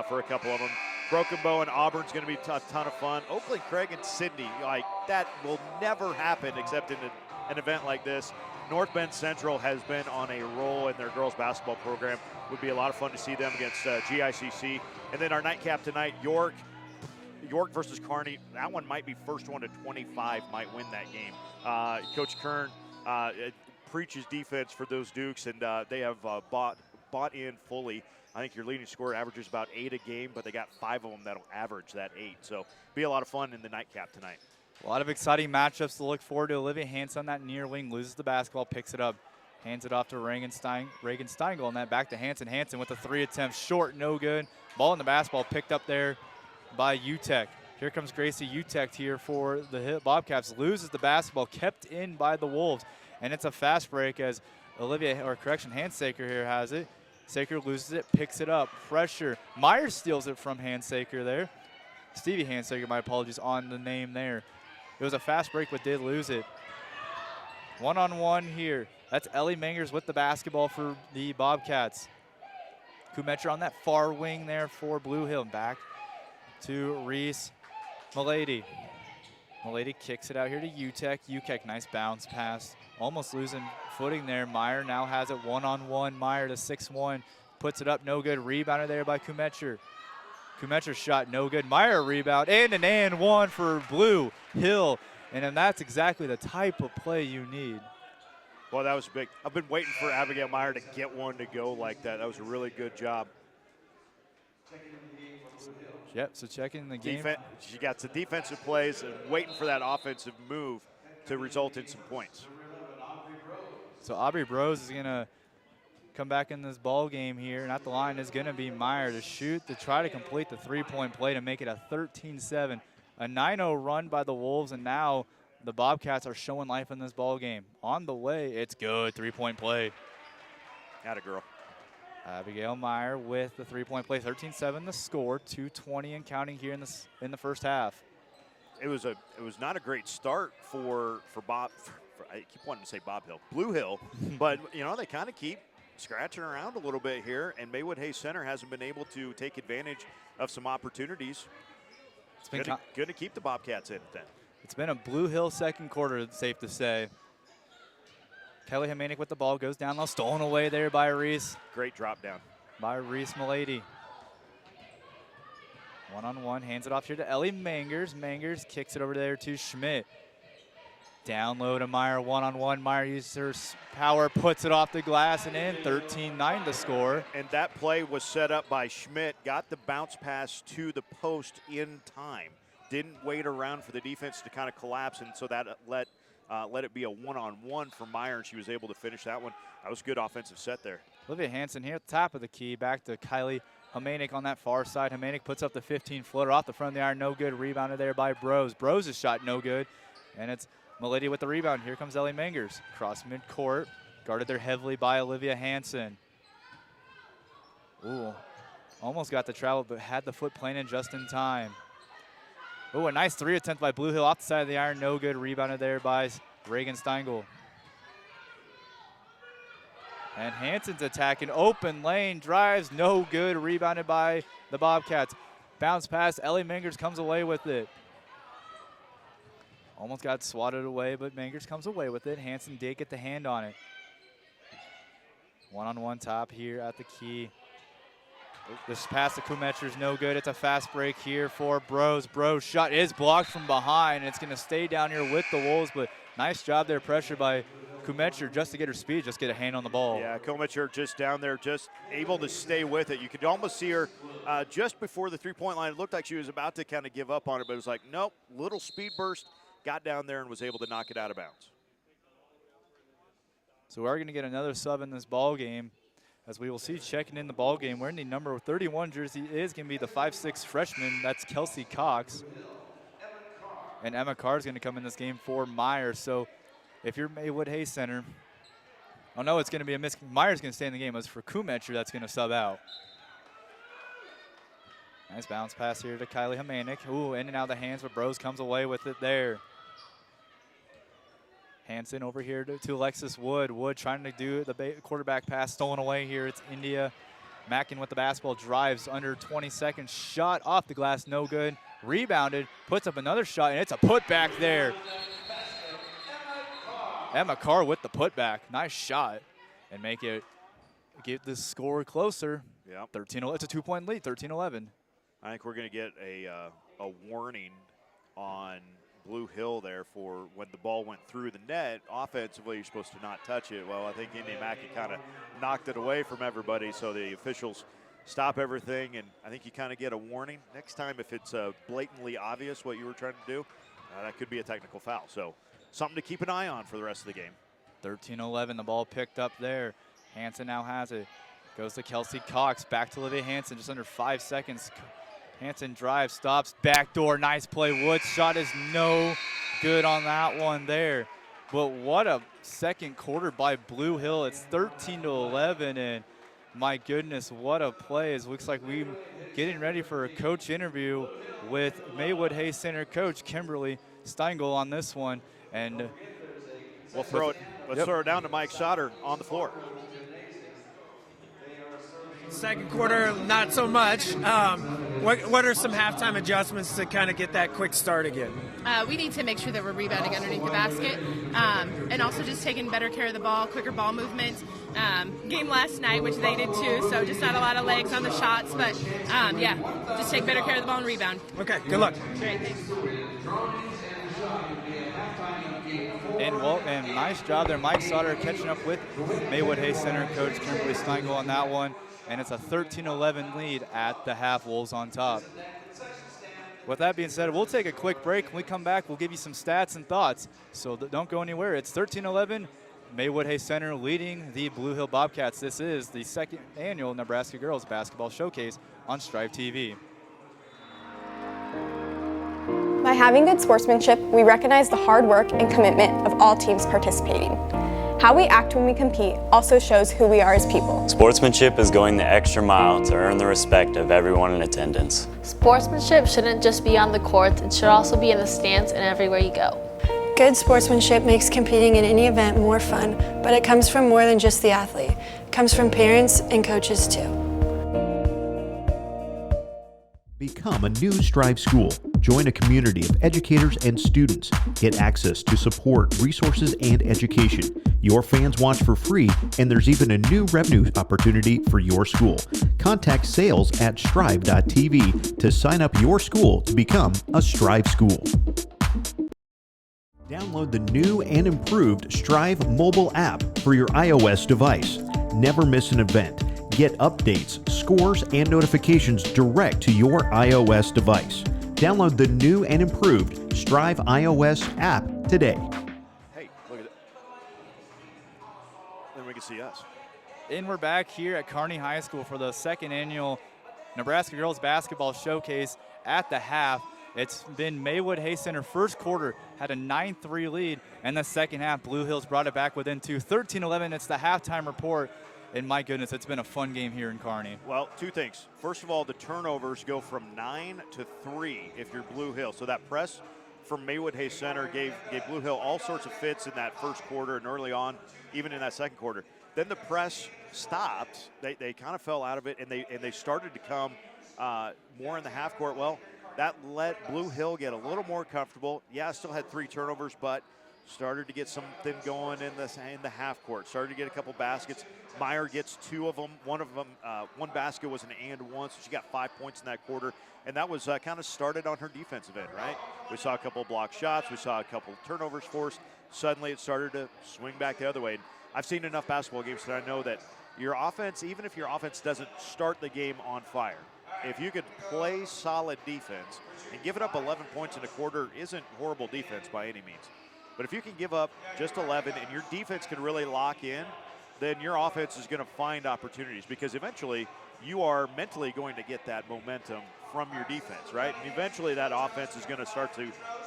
C: for a couple of them. Broken Bow and Auburn's going to be a ton of fun. Oakland, Craig, and Sydney, like, that will never happen except in an event like this. North Bend Central has been on a roll in their girls basketball program. Would be a lot of fun to see them against GICC. And then our nightcap tonight, York versus Kearney. That one might be first one to 25, might win that game. Coach Kern preaches defense for those Dukes, and they have bought in fully. I think your leading scorer averages about 8 a game, but they got 5 of them that'll average that 8. So be a lot of fun in the nightcap tonight.
B: A lot of exciting matchups to look forward to. Olivia Hansen on that near wing, loses the basketball, picks it up, hands it off to Reagan Steingel, and that back to Hansen. Hansen with a 3 attempt, short, no good. Ball in the basketball picked up there by Utek. Here comes Gracie Utek here for the Bobcats. Loses the basketball, kept in by the Wolves. And it's a fast break as Handsaker here has it. Saker loses it, picks it up, pressure. Myers steals it from Handsaker there. Stevie Handsaker, my apologies, on the name there. It was a fast break, but did lose it. One-on-one here. That's Ellie Mangers with the basketball for the Bobcats. Kumetcher on that far wing there for Blue Hill. Back to Reese Milady. Milady kicks it out here to Utek. Utek, nice bounce pass. Almost losing footing there. Meyer now has it one-on-one. Meyer to 6-1. Puts it up, no good. Rebounded there by Kumetcher. Kumetcher's shot, no good. Meyer rebound, and an and one for Blue Hill. And then that's exactly the type of play you need.
C: Well, that was big. I've been waiting for Abigail Meyer to get one to go like that. That was a really good job.
B: Yep, so checking the game.
C: She got some defensive plays and waiting for that offensive move to result in some points.
B: So Aubrey Bros is going to come back in this ball game here, and at the line is going to be Meyer to shoot, to try to complete the three-point play to make it a 13-7. A 9-0 run by the Wolves, and now the Bobcats are showing life in this ball game. On the way, it's good, three-point play.
C: Atta girl.
B: Abigail Meyer with the three-point play, 13-7 the score, 2:20 and counting here in the first half.
C: It was not a great start for Bob. I keep wanting to say Bob Hill, Blue Hill, but you know, they kind of keep scratching around a little bit here, and Maywood Hayes Center hasn't been able to take advantage of some opportunities. It's been good to keep the Bobcats in then.
B: It's been a Blue Hill second quarter, it's safe to say. Kelly Hemanik with the ball, goes down low, stolen away there by Reese.
C: Great drop down.
B: By Reese Milady. One-on-one, hands it off here to Ellie Mangers. Mangers kicks it over there to Schmidt. Down low to Meyer, one-on-one. Meyer uses her power, puts it off the glass and in, 13-9 the score.
C: And that play was set up by Schmidt, got the bounce pass to the post in time. Didn't wait around for the defense to kind of collapse, and so that let it be a one-on-one for Meyer, and she was able to finish that one. That was a good offensive set there.
B: Olivia Hansen here at the top of the key, back to Kylie Hemanik on that far side. Hemanik puts up the 15-footer off the front of the iron, no good. Rebounded there by Bros. Bros' shot, no good. And it's Milady with the rebound. Here comes Ellie Mangers. Cross midcourt, guarded there heavily by Olivia Hansen. Ooh, Almost got the travel, but had the foot planted just in time. Oh, a nice 3 attempt by Blue Hill off the side of the iron. No good. Rebounded there by Reagan Steingel. And Hansen's attacking. Open lane. Drives. No good. Rebounded by the Bobcats. Bounce pass. Ellie Mangers comes away with it. Almost got swatted away, but Mangers comes away with it. Hansen did get the hand on it. One-on-one top here at the key. This pass to Kumetcher is no good. It's a fast break here for Bros. Bros' shot is blocked from behind. It's going to stay down here with the Wolves, but nice job there, pressure by Kumetcher just to get her speed, just get a hand on the ball.
C: Yeah, Kumetcher just down there, just able to stay with it. You could almost see her just before the three-point line. It looked like she was about to kind of give up on it, but it was like, nope, little speed burst, got down there and was able to knock it out of bounds.
B: So we're going to get another sub in this ball game. As we will see checking in the ball game, wearing the number 31 jersey is going to be the 5'6" freshman. That's Kelsey Cox. And Emma Carr is going to come in this game for Myers. So if you're Maywood Hayes Center, oh no, it's going to be a miss. Myers going to stay in the game. As for Kumetcher, that's going to sub out. Nice bounce pass here to Kylie Hamanik. Ooh, in and out of the hands, but Bros comes away with it there. Hansen over here to Alexis Wood. Wood trying to do the quarterback pass, stolen away here. It's India. Mackin with the basketball, drives under 20 seconds. Shot off the glass, no good. Rebounded, puts up another shot, and it's a putback there. Emma Carr with the putback. Nice shot. And get this score closer.
C: Yep.
B: 13. It's a 2-point lead, 13-11.
C: I think we're going to get a warning on Blue Hill there for when the ball went through the net. Offensively, you're supposed to not touch it. Well, I think India Mackey kind of knocked it away from everybody, so the officials stop everything, and I think you kind of get a warning. Next time, if it's blatantly obvious what you were trying to do, that could be a technical foul. So something to keep an eye on for the rest of the game.
B: 13-11, the ball picked up there. Hansen now has it. Goes to Kelsey Cox, back to Olivia Hansen, just under 5 seconds. Hansen drives, stops, backdoor, nice play. Wood's shot is no good on that one there. But what a second quarter by Blue Hill. It's 13-11, and my goodness, what a play. It looks like we're getting ready for a coach interview with Maywood Hayes Center coach Kimberly Steingel on this one. And
C: we'll throw it. Let's throw it down to Mike Sauter on the floor.
G: Second quarter, not so much. What are some halftime adjustments to kind of get that quick start again?
H: We need to make sure that we're rebounding underneath the basket, and also just taking better care of the ball, quicker ball movement. Game last night, which they did too, so just not a lot of legs on the shots, but yeah, just take better care of the ball and rebound.
G: Okay, good luck.
H: Great, thanks.
B: And nice job there, Mike Sauter catching up with Maywood Hayes Center coach Kimberly Steingel on that one. And it's a 13-11 lead at the half. Wolves on top. With that being said, we'll take a quick break. When we come back, we'll give you some stats and thoughts. So don't go anywhere. It's 13-11. Maywood Hayes Center leading the Blue Hill Bobcats. This is the second annual Nebraska Girls Basketball Showcase on Strive TV.
I: By having good sportsmanship, we recognize the hard work and commitment of all teams participating. How we act when we compete also shows who we are as people.
J: Sportsmanship is going the extra mile to earn the respect of everyone in attendance.
K: Sportsmanship shouldn't just be on the court, it should also be in the stands and everywhere you go.
L: Good sportsmanship makes competing in any event more fun, but it comes from more than just the athlete. It comes from parents and coaches too.
M: Become a new Strive school. Join a community of educators and students. Get access to support, resources, and education. Your fans watch for free, and there's even a new revenue opportunity for your school. Contact sales at strive.tv to sign up your school to become a Strive school. Download the new and improved Strive mobile app for your iOS device. Never miss an event. Get updates, scores, and notifications direct to your iOS device. Download the new and improved Strive iOS app today.
C: Hey, look at it. Then we can see us.
B: And we're back here at Kearney High School for the second annual Nebraska Girls Basketball Showcase at the half. It's been Maywood Hayes Center first quarter, had a 9-3 lead, and the second half, Blue Hills brought it back within two. 13-11, it's the halftime report. And my goodness, it's been a fun game here in Kearney.
C: Well, two things. First of all, the turnovers go from 9 to 3 if you're Blue Hill. So that press from Maywood Hay Center gave Blue Hill all sorts of fits in that first quarter and early on, even in that second quarter. Then the press stopped. They kind of fell out of it, and they started to come more in the half court. Well, that let Blue Hill get a little more comfortable. Yeah, still had 3 turnovers, but started to get something going in the half court. Started to get a couple baskets. Meyer gets 2 of them. One basket was an and one, so she got 5 points in that quarter. And that was kind of started on her defensive end, right? We saw a couple block shots. We saw a couple turnovers forced. Suddenly it started to swing back the other way. And I've seen enough basketball games that I know that your offense, even if your offense doesn't start the game on fire, if you could play solid defense, and giving up 11 points in a quarter isn't horrible defense by any means. But if you can give up just 11 and your defense can really lock in, then your offense is going to find opportunities, because eventually you are mentally going to get that momentum from your defense, right? And eventually that offense is going to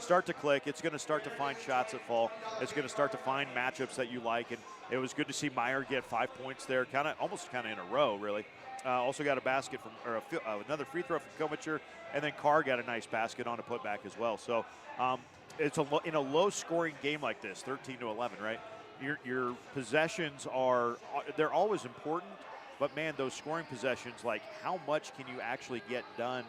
C: start to click. It's going to start to find shots that fall. It's going to start to find matchups that you like. And it was good to see Meyer get 5 points there, almost in a row, really. Also got a basket from, or another free throw from Komicher, and then Carr got a nice basket on a putback as well. So it's in a low-scoring game like this, 13-11, right? Your possessions they're always important, but man, those scoring possessions, like how much can you actually get done?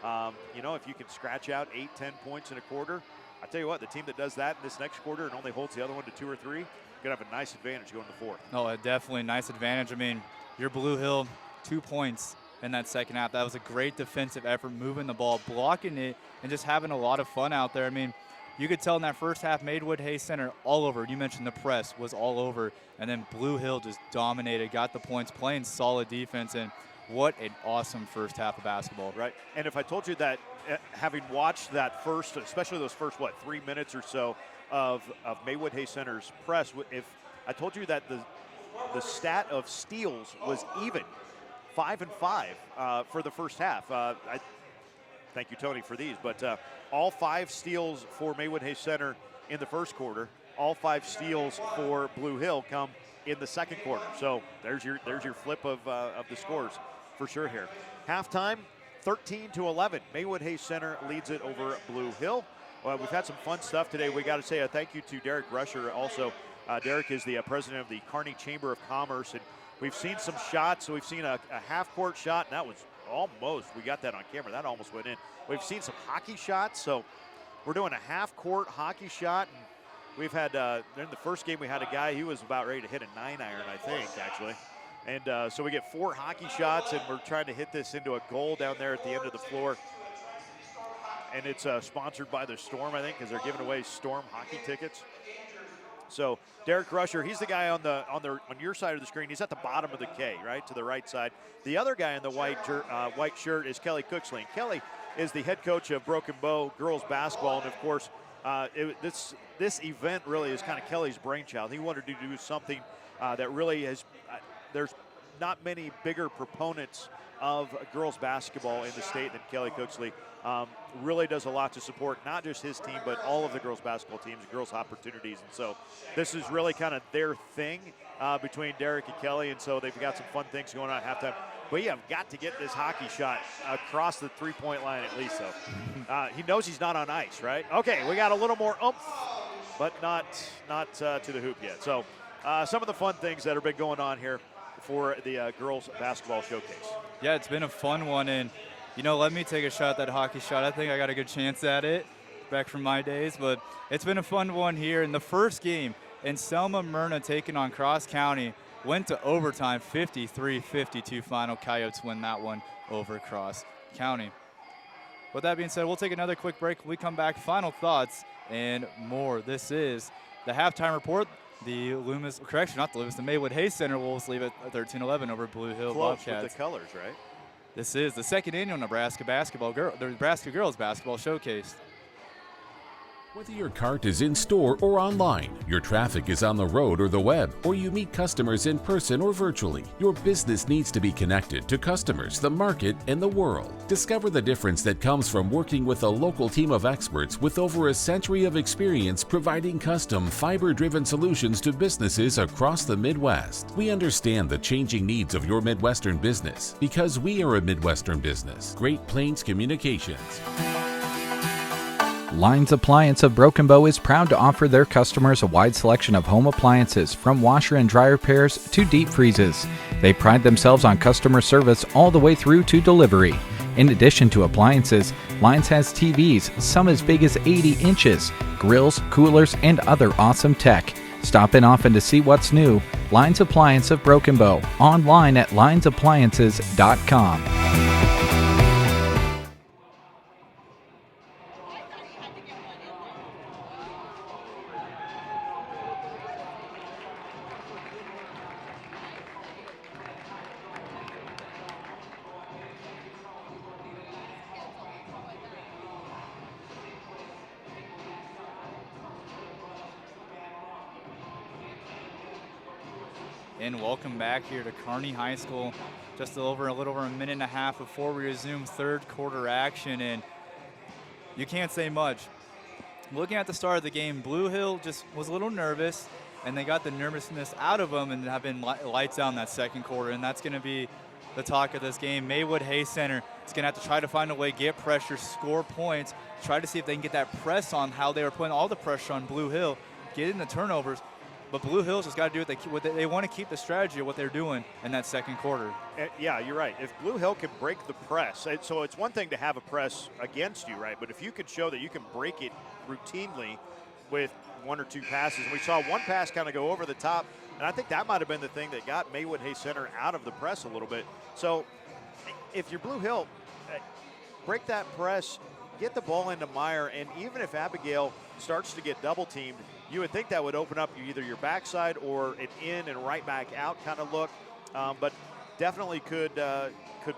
C: If you can scratch out 8-10 points in a quarter, I tell you what, the team that does that in this next quarter and only holds the other one to 2 or 3, gonna have a nice advantage going to 4th.
B: Oh, definitely a nice advantage. I mean, your Blue Hill, 2 points in that second half. That was a great defensive effort, moving the ball, blocking it, and just having a lot of fun out there. I mean, you could tell in that first half, Maywood Hay Center all over. You mentioned the press was all over, and then Blue Hill just dominated, got the points, playing solid defense, and what an awesome first half of basketball.
C: Right, and if I told you that, having watched that first, especially those first, 3 minutes or so of Maywood Hay Center's press, if I told you that the stat of steals was even, 5 and 5 for the first half. Thank you, Tony, for these. But all 5 steals for Maywood Hay Center in the first quarter. All 5 steals for Blue Hill come in the second quarter. So there's your flip of the scores for sure here. Halftime, 13-11. Maywood Hay Center leads it over Blue Hill. Well, we've had some fun stuff today. We got to say a thank you to Derek Rusher. Also, Derek is the president of the Kearney Chamber of Commerce, and we've seen some shots. So we've seen a half-court shot, and that was almost, we got that on camera, that almost went in. We've seen some hockey shots, so we're doing a half-court hockey shot. And we've had, in the first game, we had a guy, he was about ready to hit a 9-iron, I think, actually. And so we get 4 hockey shots, and we're trying to hit this into a goal down there at the end of the floor. And it's sponsored by the Storm, I think, because they're giving away Storm hockey tickets. So Derek Rusher, he's the guy on your side of the screen. He's at the bottom of the K, right, to the right side. The other guy in the white shirt is Kelly Cooksley. And Kelly is the head coach of Broken Bow Girls Basketball, and of course, this event really is kind of Kelly's brainchild. He wanted to do something that really has. There's not many bigger proponents of girls basketball in the state than Kelly Cooksley. Really does a lot to support not just his team, but all of the girls basketball teams and girls opportunities. And so this is really kind of their thing between Derek and Kelly. And so they've got some fun things going on at halftime. But you have got to get this hockey shot across the three-point line at least. So he knows he's not on ice, right? Okay, we got a little more oomph, but not to the hoop yet. So some of the fun things that have been going on here for the Girls Basketball Showcase. Yeah, it's been a fun one, and let me take a shot at that hockey shot. I think I got a good chance at it back from my days, but it's been a fun one here. In the first game, in Selma Myrna taking on Cross County, went to overtime, 53-52 final. Coyotes win that one over Cross County. With that being said, we'll take another quick break. When we come back, final thoughts and more. This is the halftime report. The Maywood Hay Center Wolves leave it 13-11 over Blue Hill Bobcats. With the colors, right?
B: This is the second annual Nebraska Girls Basketball Showcase.
F: Whether your cart is in store or online, your traffic is on the road or the web, or you meet customers in person or virtually, your business needs to be connected to customers, the market, and the world. Discover the difference that comes from working with a local team of experts with over a century of experience providing custom fiber-driven solutions to businesses across the Midwest. We understand the changing needs of your Midwestern business because we are a Midwestern business. Great Plains Communications.
N: Lines Appliance of Broken Bow is proud to offer their customers a wide selection of home appliances, from washer and dryer pairs to deep freezes. They pride themselves on customer service all the way through to delivery. In addition to appliances, Lines has TVs, some as big as 80 inches, grills, coolers, and other awesome tech. Stop in often to see what's new. Lines Appliance of Broken Bow, online at linesappliances.com.
B: And welcome back here to Kearney High School. Just a little over a minute and a half before we resume third quarter action, and you can't say much. Looking at the start of the game, Blue Hill just was a little nervous, and they got the nervousness out of them and have been lights out in that second quarter, and that's going to be the talk of this game. Maywood Hay Center is going to have to try to find a way, get pressure, score points, try to see if they can get that press on how they were putting all the pressure on Blue Hill, get in the turnovers. But Blue Hill's just got to do what they want to keep the strategy of what they're doing in that second quarter.
C: Yeah, you're right. If Blue Hill can break the press, so it's one thing to have a press against you, right? But if you can show that you can break it routinely with one or two passes, and we saw one pass kind of go over the top, and I think that might have been the thing that got Maywood Hay Center out of the press a little bit. So if you're Blue Hill, break that press, get the ball into Meyer, and even if Abigail starts to get double teamed, you would think that would open up either your backside or an in and right back out kind of look, but definitely could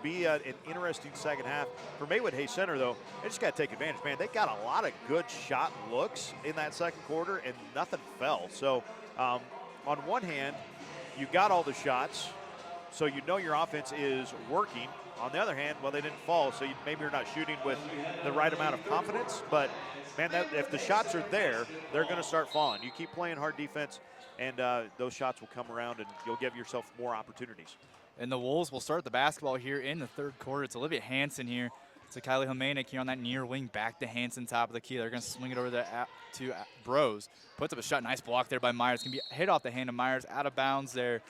C: be an interesting second half. For Maywood Hay Center, though, they just got to take advantage, man. They got a lot of good shot looks in that second quarter, and nothing fell. So on one hand, you got all the shots, so you know your offense is working. On the other hand, well, they didn't fall, so maybe you're not shooting with the right amount of confidence. But, man, if the shots are there, they're going to start falling. You keep playing hard defense, and those shots will come around, and you'll give yourself more opportunities.
B: And the Wolves will start the basketball here in the third quarter. It's Olivia Hansen here. It's Kylie Homanick here on that near wing, back to Hansen, top of the key. They're going to swing it over there to Bros. Puts up a shot. Nice block there by Myers. Going to be hit off the hand of Myers, out of bounds there.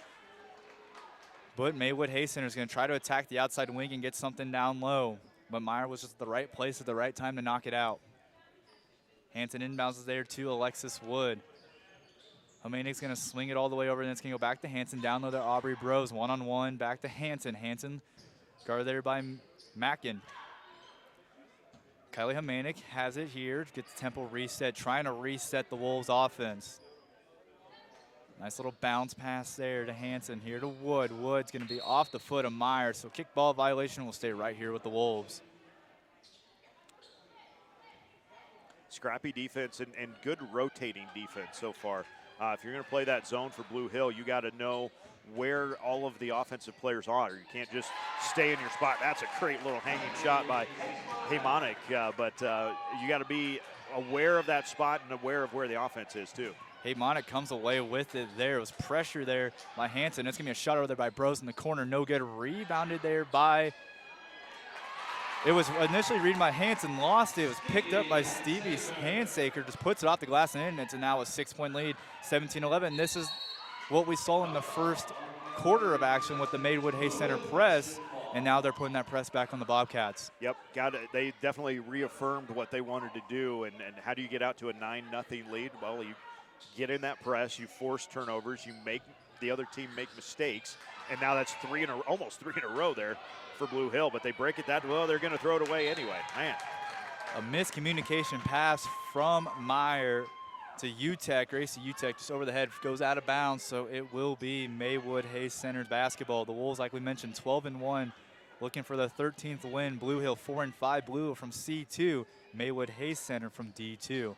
B: But Maywood Hay Center is going to try to attack the outside wing and get something down low. But Meyer was just at the right place at the right time to knock it out. Hansen inbounds is there to Alexis Wood. Homanick's going to swing it all the way over, and it's going to go back to Hansen. Down low there, Aubrey Bros. One-on-one, back to Hansen. Hansen guarded there by Mackin. Kylie Homanick has it here. Gets the tempo reset, trying to reset the Wolves' offense. Nice little bounce pass there to Hansen. Here to Wood. Wood's going to be off the foot of Myers, so kickball violation will stay right here with the Wolves.
C: Scrappy defense and good rotating defense so far. If you're going to play that zone for Blue Hill, you got to know where all of the offensive players are. You can't just stay in your spot. That's a great little hanging shot by Haymonic, but you got to be aware of that spot and aware of where the offense is too.
B: Haymonic comes away with it there. It was pressure there by Hansen. It's going to be a shot over there by Bros in the corner. No good. Rebounded there by, it was initially reading by Hansen, lost it. It was picked up by Stevie Handsaker, just puts it off the glass and in. It's now a 6-point lead, 17-11. This is what we saw in the first quarter of action with the Maywood Hay Center press, and now they're putting that press back on the Bobcats.
C: Yep, they definitely reaffirmed what they wanted to do, and how do you get out to a 9-0 lead? Well, you get in that press, you force turnovers, you make the other team make mistakes, and now that's almost three in a row there for Blue Hill, but they break it that well, they're going to throw it away anyway. Man.
B: A miscommunication pass from Meyer to UTEC. Gracie UTEC just over the head, goes out of bounds, so it will be Maywood Hay Center basketball. The Wolves, like we mentioned, 12-1, looking for the 13th win. Blue Hill 4-5. Blue Hill from C2. Maywood Hay Center from D2.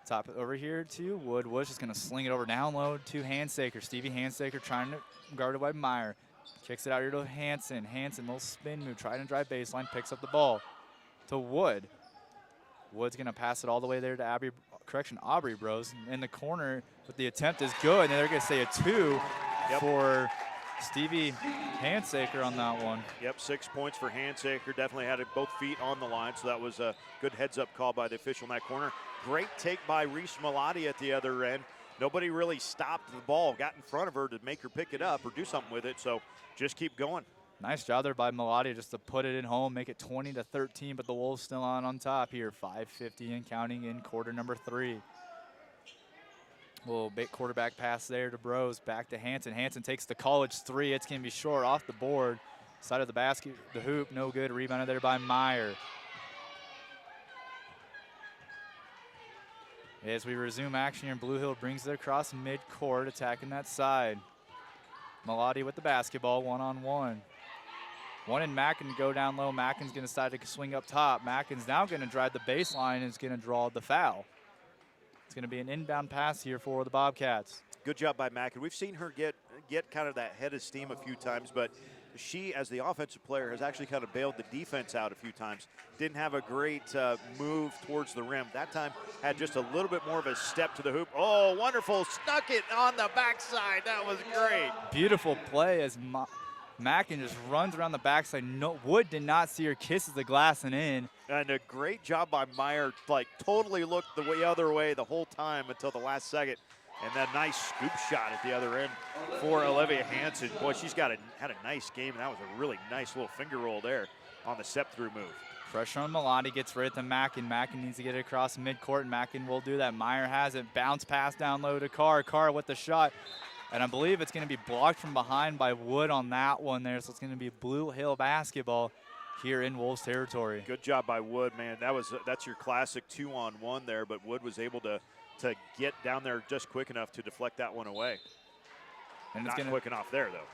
B: Top it over here to Wood. Wood's just going to sling it over down low to Handsaker. Stevie Handsaker trying to guard it by Meyer. Kicks it out here to Hanson. Hanson, little spin move, trying to drive baseline, picks up the ball to Wood. Wood's going to pass it all the way there to Aubrey Bros. In the corner, but the attempt is good, and they're going to say a 2 for Stevie Handsaker on that one.
C: Yep, 6 points for Handsaker. Definitely had both feet on the line, so that was a good heads-up call by the official in that corner. Great take by Reese Malati at the other end. Nobody really stopped the ball, got in front of her to make her pick it up or do something with it, so just keep going.
B: Nice job there by Malati just to put it in home, make it 20-13, but the Wolves still on top here. 5:50 and counting in quarter number 3. Little big quarterback pass there to Bros, back to Hanson. Hanson takes the college 3. It's going to be short off the board. Side of the basket, the hoop, no good. Rebounded there by Meyer. As we resume action here, Blue Hill brings it across midcourt, attacking that side. Malati with the basketball, one-on-one. One and Mackin go down low. Mackin's going to decide to swing up top. Mackin's now going to drive the baseline and is going to draw the foul. It's going to be an inbound pass here for the Bobcats.
C: Good job by Mackin. We've seen her get kind of that head of steam a few times, but she, as the offensive player, has actually kind of bailed the defense out a few times. Didn't have a great move towards the rim. That time had just a little bit more of a step to the hoop. Oh, wonderful. Snuck it on the backside. That was great.
B: Beautiful play as Mackin just runs around the backside. No, Wood did not see her, kisses the glass and in.
C: And a great job by Meyer, like totally looked the other way the whole time until the last second. And that nice scoop shot at the other end for Olivia Hanson. Boy, she's had a nice game, and that was a really nice little finger roll there on the step-through move.
B: Pressure on Malati, gets rid of the Mackin. Mackin needs to get it across midcourt, and Mackin will do that. Meyer has it, bounce pass down low to Carr. Carr with the shot, and I believe it's going to be blocked from behind by Wood on that one there, so it's going to be Blue Hill basketball here in Wolves territory.
C: Good job by Wood, man. That's your classic 2-on-1 there, but Wood was able to get down there just quick enough to deflect that one away. And not quick enough there, though.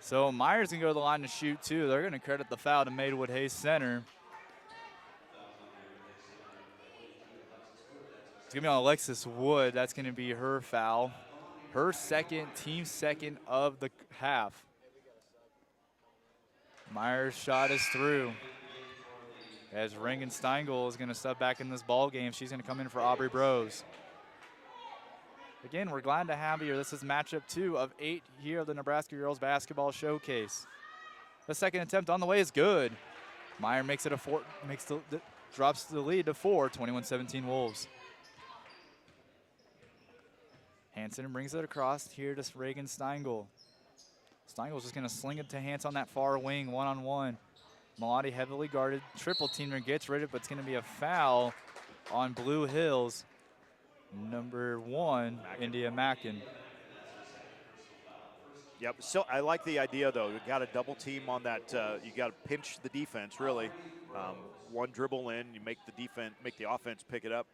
B: So Meyer's going to go to the line to shoot, too. They're going to credit the foul to Maywood Hayes Center. It's going to be on Alexis Wood. That's going to be her foul. Her second, team second of the half. Meyer's shot is through. As Reagan Steingel is going to sub back in this ball game. She's going to come in for Aubrey Bros. Again, we're glad to have you here. This is matchup 2 of 8 here at the Nebraska Girls Basketball Showcase. The second attempt on the way is good. Meyer makes it a 4, drops the lead to 4, 21-17 Wolves. Hanson brings it across here to Reagan Steingel. Steingel's just going to sling it to Hanson on that far wing, one-on-one. Malati heavily guarded, triple teamer, gets rid of it, but it's going to be a foul on Blue Hills. Number 1, India Mackin.
C: Yep, so I like the idea, though. You got a double team on that. You got to pinch the defense, really. One dribble in, you make the offense pick it up.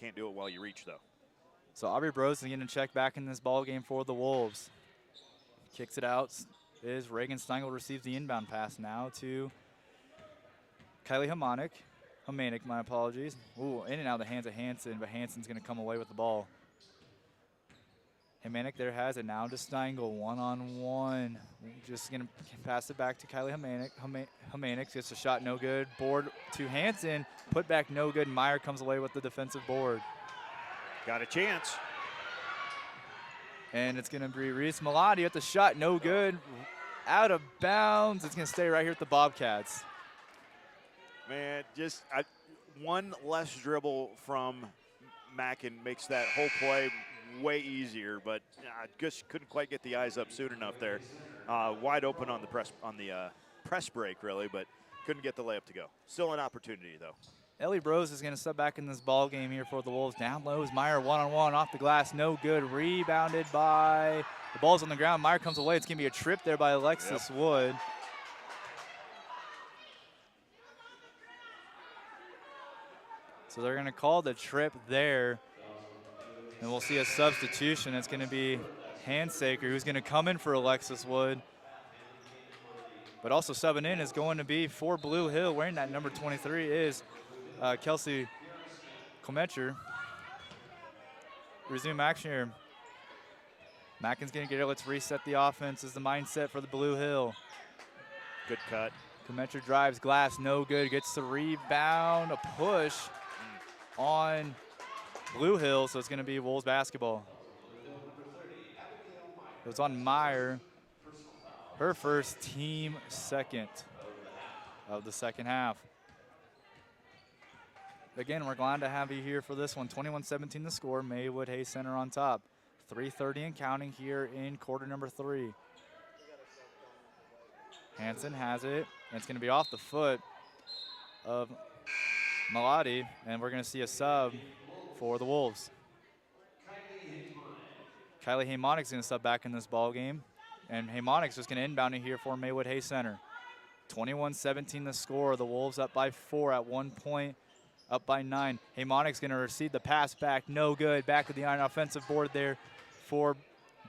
C: Can't do it while you reach, though.
B: So Aubrey Bros is going to check back in this ball game for the Wolves. Kicks it out. Is Reagan Steingel receives the inbound pass now to Kylie Homanic, my apologies. Ooh, in and out of the hands of Hanson, but Hanson's going to come away with the ball. Homanic there has it now to Steingel, one-on-one. Just going to pass it back to Kylie Homanic. Homanic gets a shot, no good. Board to Hanson, put back, no good. Meyer comes away with the defensive board.
C: Got a chance.
B: And it's going to be Reese Malati at the shot, no good. Out of bounds. It's going to stay right here at the Bobcats.
C: Man, just one less dribble from Mackin makes that whole play way easier, but I just couldn't quite get the eyes up soon enough there. Wide open on the press break, really, but couldn't get the layup to go. Still an opportunity, though.
B: Ellie Bros is going to sub back in this ball game here for the Wolves. Down low is Meyer, one-on-one off the glass, no good. Rebounded by, the ball's on the ground. Meyer comes away. It's going to be a trip there by Alexis Wood. So they're going to call the trip there. And we'll see a substitution. It's going to be Handsaker, who's going to come in for Alexis Wood. But also subbing in is going to be for Blue Hill. Wearing that number 23 is Kelsey Kometcher. resume action here. Mackin's going to get it. Let's reset the offense is the mindset for the Blue Hill.
C: Good cut.
B: Kumetra drives, glass, no good. Gets the rebound, a push on Blue Hill, so it's going to be Wolves basketball. It was on Meyer. Her first, team second of the second half. Again, we're glad to have you here for this one. 21-17 the score. Maywood Hayes Center on top. 3:30 and counting here in quarter number 3. Hansen has it, and it's going to be off the foot of Malati, and we're going to see a sub for the Wolves. Kylie Haymonic's going to sub back in this ball game, and Haymonic's just going to inbound it here for Maywood Hayes Center. 21-17 the score. The Wolves up by 4 at 1 point, up by 9. Haymonic's going to receive the pass back, no good. Back to the iron offensive board there for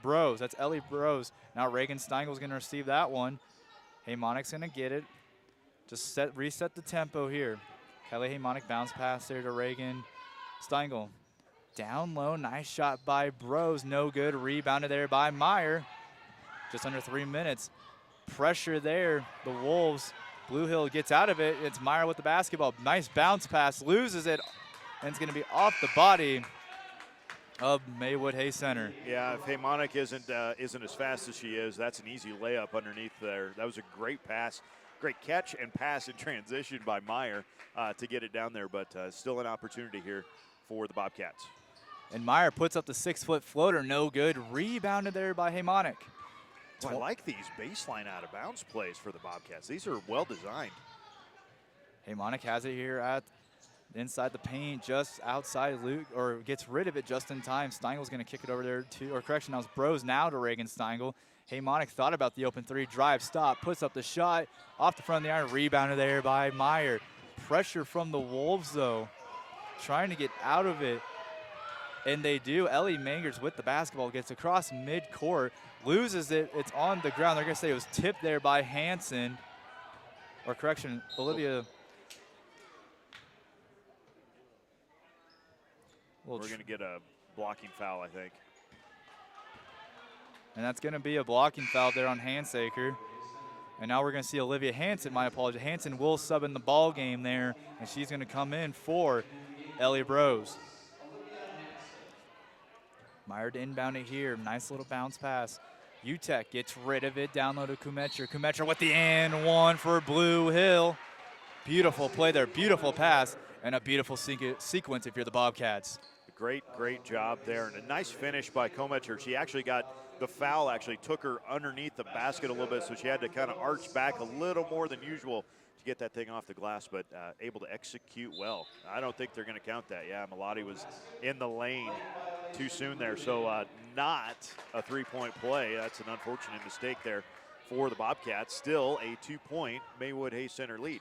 B: Bros. That's Ellie Bros. Now Reagan Steingel's going to receive that one. Haymonic's going to get it. Just reset the tempo here. Kylie Haymonic bounce pass there to Reagan Steingel. Down low, nice shot by Bros, no good. Rebounded there by Meyer. Just under 3 minutes. Pressure there, the Wolves. Blue Hill gets out of it. It's Meyer with the basketball. Nice bounce pass, loses it, and it's going to be off the body of Maywood Hayes Center.
C: Yeah, if Haymonic isn't as fast as she is, that's an easy layup underneath there. That was a great pass, great catch and pass in transition by Meyer to get it down there, but still an opportunity here for the Bobcats.
B: And Meyer puts up the 6-foot floater, no good. Rebounded there by Haymonic.
C: Well, I like these baseline out of bounds plays for the Bobcats. These are well designed.
B: Haymonic has it here at inside the paint, just outside Luke, or gets rid of it just in time. Steingel's going to kick it over there to, or correction, that was Bros now to Reagan Steingel. Haymonic thought about the open 3, drive, stop, puts up the shot, off the front of the iron, rebounded there by Meyer. Pressure from the Wolves, though, trying to get out of it. And they do. Ellie Mangers with the basketball, gets across midcourt, loses it. It's on the ground. They're going to say it was tipped there by Hansen. Or correction, Olivia.
C: We're going to get a blocking foul, I think.
B: And that's going to be a blocking foul there on Hansaker. And now we're going to see Olivia Hansen, my apologies. Hansen will sub in the ball game there, and she's going to come in for Ellie Bros. Meyer to inbound it here. Nice little bounce pass. UTEC gets rid of it. Down low to Kumetra. Kumetra with the and one for Blue Hill. Beautiful play there. Beautiful pass. And a beautiful sequence if you're the Bobcats.
C: Great job there. And a nice finish by Kumetra. She actually got the foul, actually took her underneath the basket a little bit, so she had to kind of arch back a little more than usual to get that thing off the glass, but able to execute well. I don't think they're going to count that. Yeah, Malati was in the lane too soon there, so not a three-point play. That's an unfortunate mistake there for the Bobcats. Still a 2-point Maywood Hayes Center lead.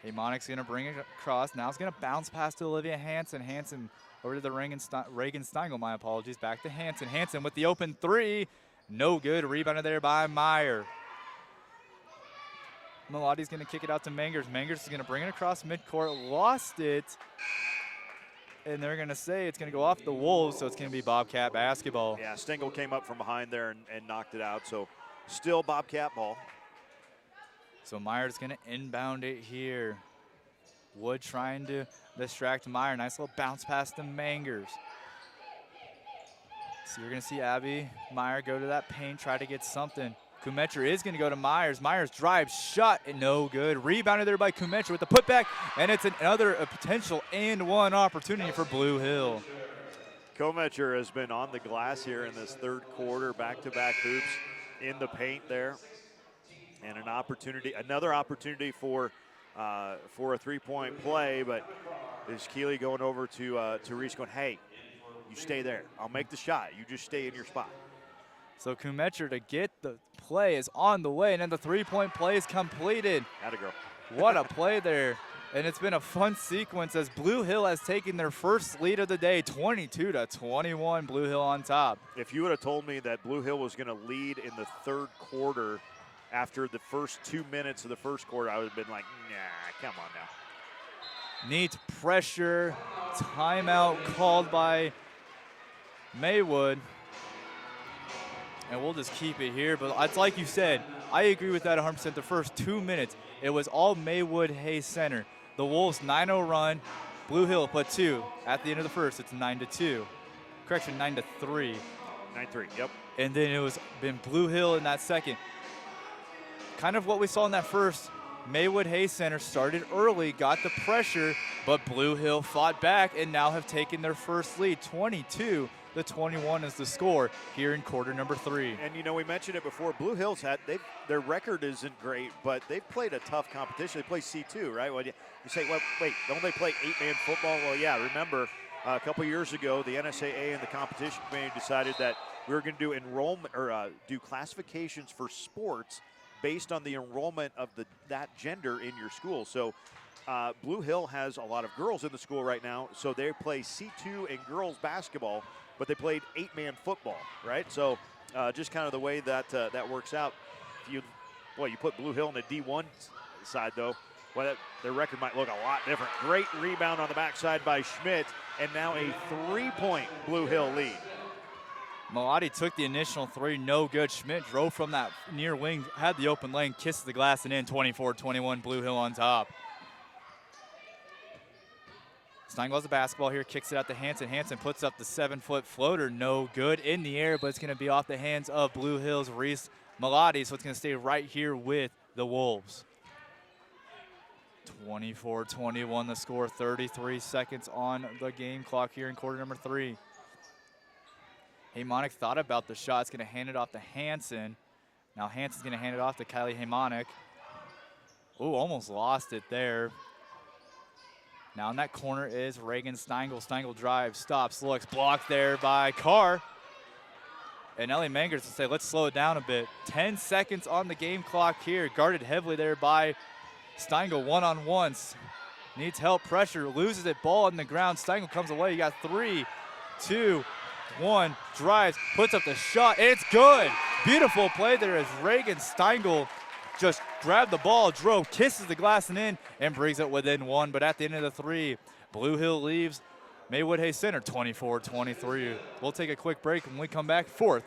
B: Haymonic's going to bring it across. Now it's going to bounce past to Olivia Hansen. Hansen over to the Reagan Steingel, my apologies. Back to Hansen. Hansen with the open 3. No good. Rebounded there by Meyer. Malati's going to kick it out to Mangers. Mangers is going to bring it across midcourt. Lost it. And they're going to say it's going to go off the Wolves, so it's going to be Bobcat basketball.
C: Yeah, Stengel came up from behind there and knocked it out, so still Bobcat ball.
B: So Meyer's going to inbound it here. Wood trying to distract Meyer. Nice little bounce pass to Mangers. So you're going to see Abby Meyer go to that paint, try to get something. Kumetra is going to go to Myers. Myers drives, shot, and no good. Rebounded there by Kumetra with the putback, and it's another potential and one opportunity for Blue Hill.
C: Kumetra has been on the glass here in this third quarter, back-to-back hoops in the paint there. And an opportunity, another opportunity for a three-point play, but is Keeley going over to Reese going, hey, you stay there. I'll make the shot. You just stay in your spot.
B: So Kumetra to get the play is on the way, and then the three-point play is completed.
C: Atta girl.
B: What a play there. And it's been a fun sequence as Blue Hill has taken their first lead of the day, 22-21, Blue Hill on top.
C: If you would have told me that Blue Hill was going to lead in the third quarter after the first 2 minutes of the first quarter, I would have been like, nah, come on now.
B: Neat pressure, timeout called by Maywood, and we'll just keep it here. But it's like you said, I agree with that 100%. The first 2 minutes, it was all Maywood Hayes Center. The Wolves 9-0 run. Blue Hill put 2. At the end of the first, it's 9-2. Correction, 9-3.
C: 9-3, yep.
B: And then it was been Blue Hill in that second. Kind of what we saw in that first. Maywood Hayes Center started early, got the pressure, but Blue Hill fought back and now have taken their first lead. 22-21 is the score here in quarter number 3.
C: And, you know, we mentioned it before. Blue Hills their record isn't great, but they've played a tough competition. They play C2, right? Well, you say, well, wait, don't they play 8-man football? Well, yeah, remember a couple years ago, the NSAA and the competition committee decided that we were going to do enrollment or do classifications for sports based on the enrollment of that gender in your school. So Blue Hill has a lot of girls in the school right now, so they play C2 and girls basketball, but they played 8-man football, right? So just kind of the way that that works out. If you put Blue Hill in the D1 side, though, well, their record might look a lot different. Great rebound on the backside by Schmidt, and now a 3-point Blue Hill lead.
B: Malati took the initial 3, no good. Schmidt drove from that near wing, had the open lane, kissed the glass and in. 24-21, Blue Hill on top. Steingold's the basketball here, kicks it out to Hansen. Hansen puts up the 7-foot floater, no good in the air, but it's going to be off the hands of Blue Hill's Reese Malati, so it's going to stay right here with the Wolves. 24-21 the score, 33 seconds on the game clock here in quarter number 3. Haymonic thought about the shot. It's going to hand it off to Hansen. Now Hansen's going to hand it off to Kylie Haymonic. Ooh, almost lost it there. Now in that corner is Reagan Steingel. Steingel drives, stops, looks, blocked there by Carr. And Ellie Mangers will say, let's slow it down a bit. 10 seconds on the game clock here. Guarded heavily there by Steingel, one-on-ones. Needs help, pressure, loses it, ball on the ground. Steingel comes away. You got 3, 2, 1, drives, puts up the shot, and it's good. Beautiful play there as Reagan Steingel just grabbed the ball, drove, kisses the glass and in, and brings it within 1. But at the end of the 3, Blue Hill leaves Maywood Hayes Center 24-23. We'll take a quick break when we come back. 4th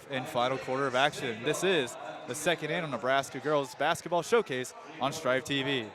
B: and final quarter of action. This is the second in on Nebraska Girls Basketball Showcase on Strive TV.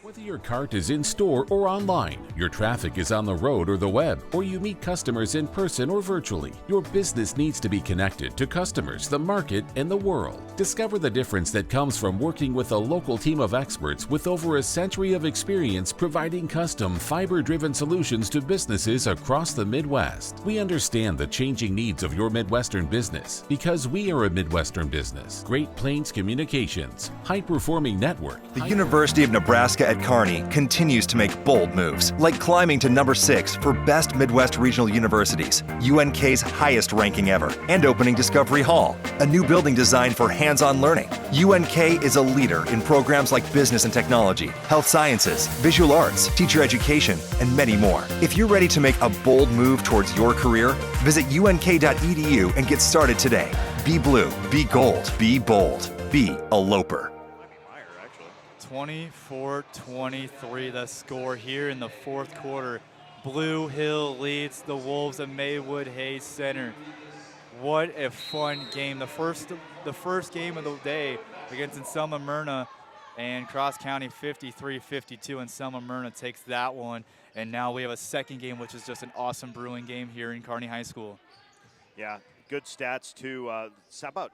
F: Whether your cart is in store or online, your traffic is on the road or the web, or you meet customers in person or virtually, your business needs to be connected to customers, the market, and the world. Discover the difference that comes from working with a local team of experts with over a century of experience providing custom fiber-driven solutions to businesses across the Midwest. We understand the changing needs of your Midwestern business because we are a Midwestern business. Great Plains Communications, high-performing network.
E: The University of Nebraska at Kearney continues to make bold moves, like climbing to number 6 for Best Midwest Regional Universities, UNK's highest ranking ever, and opening Discovery Hall, a new building designed for hands-on learning. UNK is a leader in programs like business and technology, health sciences, visual arts, teacher education, and many more. If you're ready to make a bold move towards your career, visit unk.edu and get started today. Be blue, be gold, be bold, be a Loper.
B: 24-23 the score here in the 4th quarter. Blue Hill leads the Wolves of Maywood Hayes Center. What a fun game. The first game of the day against Selma Myrna and Cross County 53-52, and Selma Myrna takes that one. And now we have a second game, which is just an awesome Bruin game here in Kearney High School.
C: Yeah, good stats too. About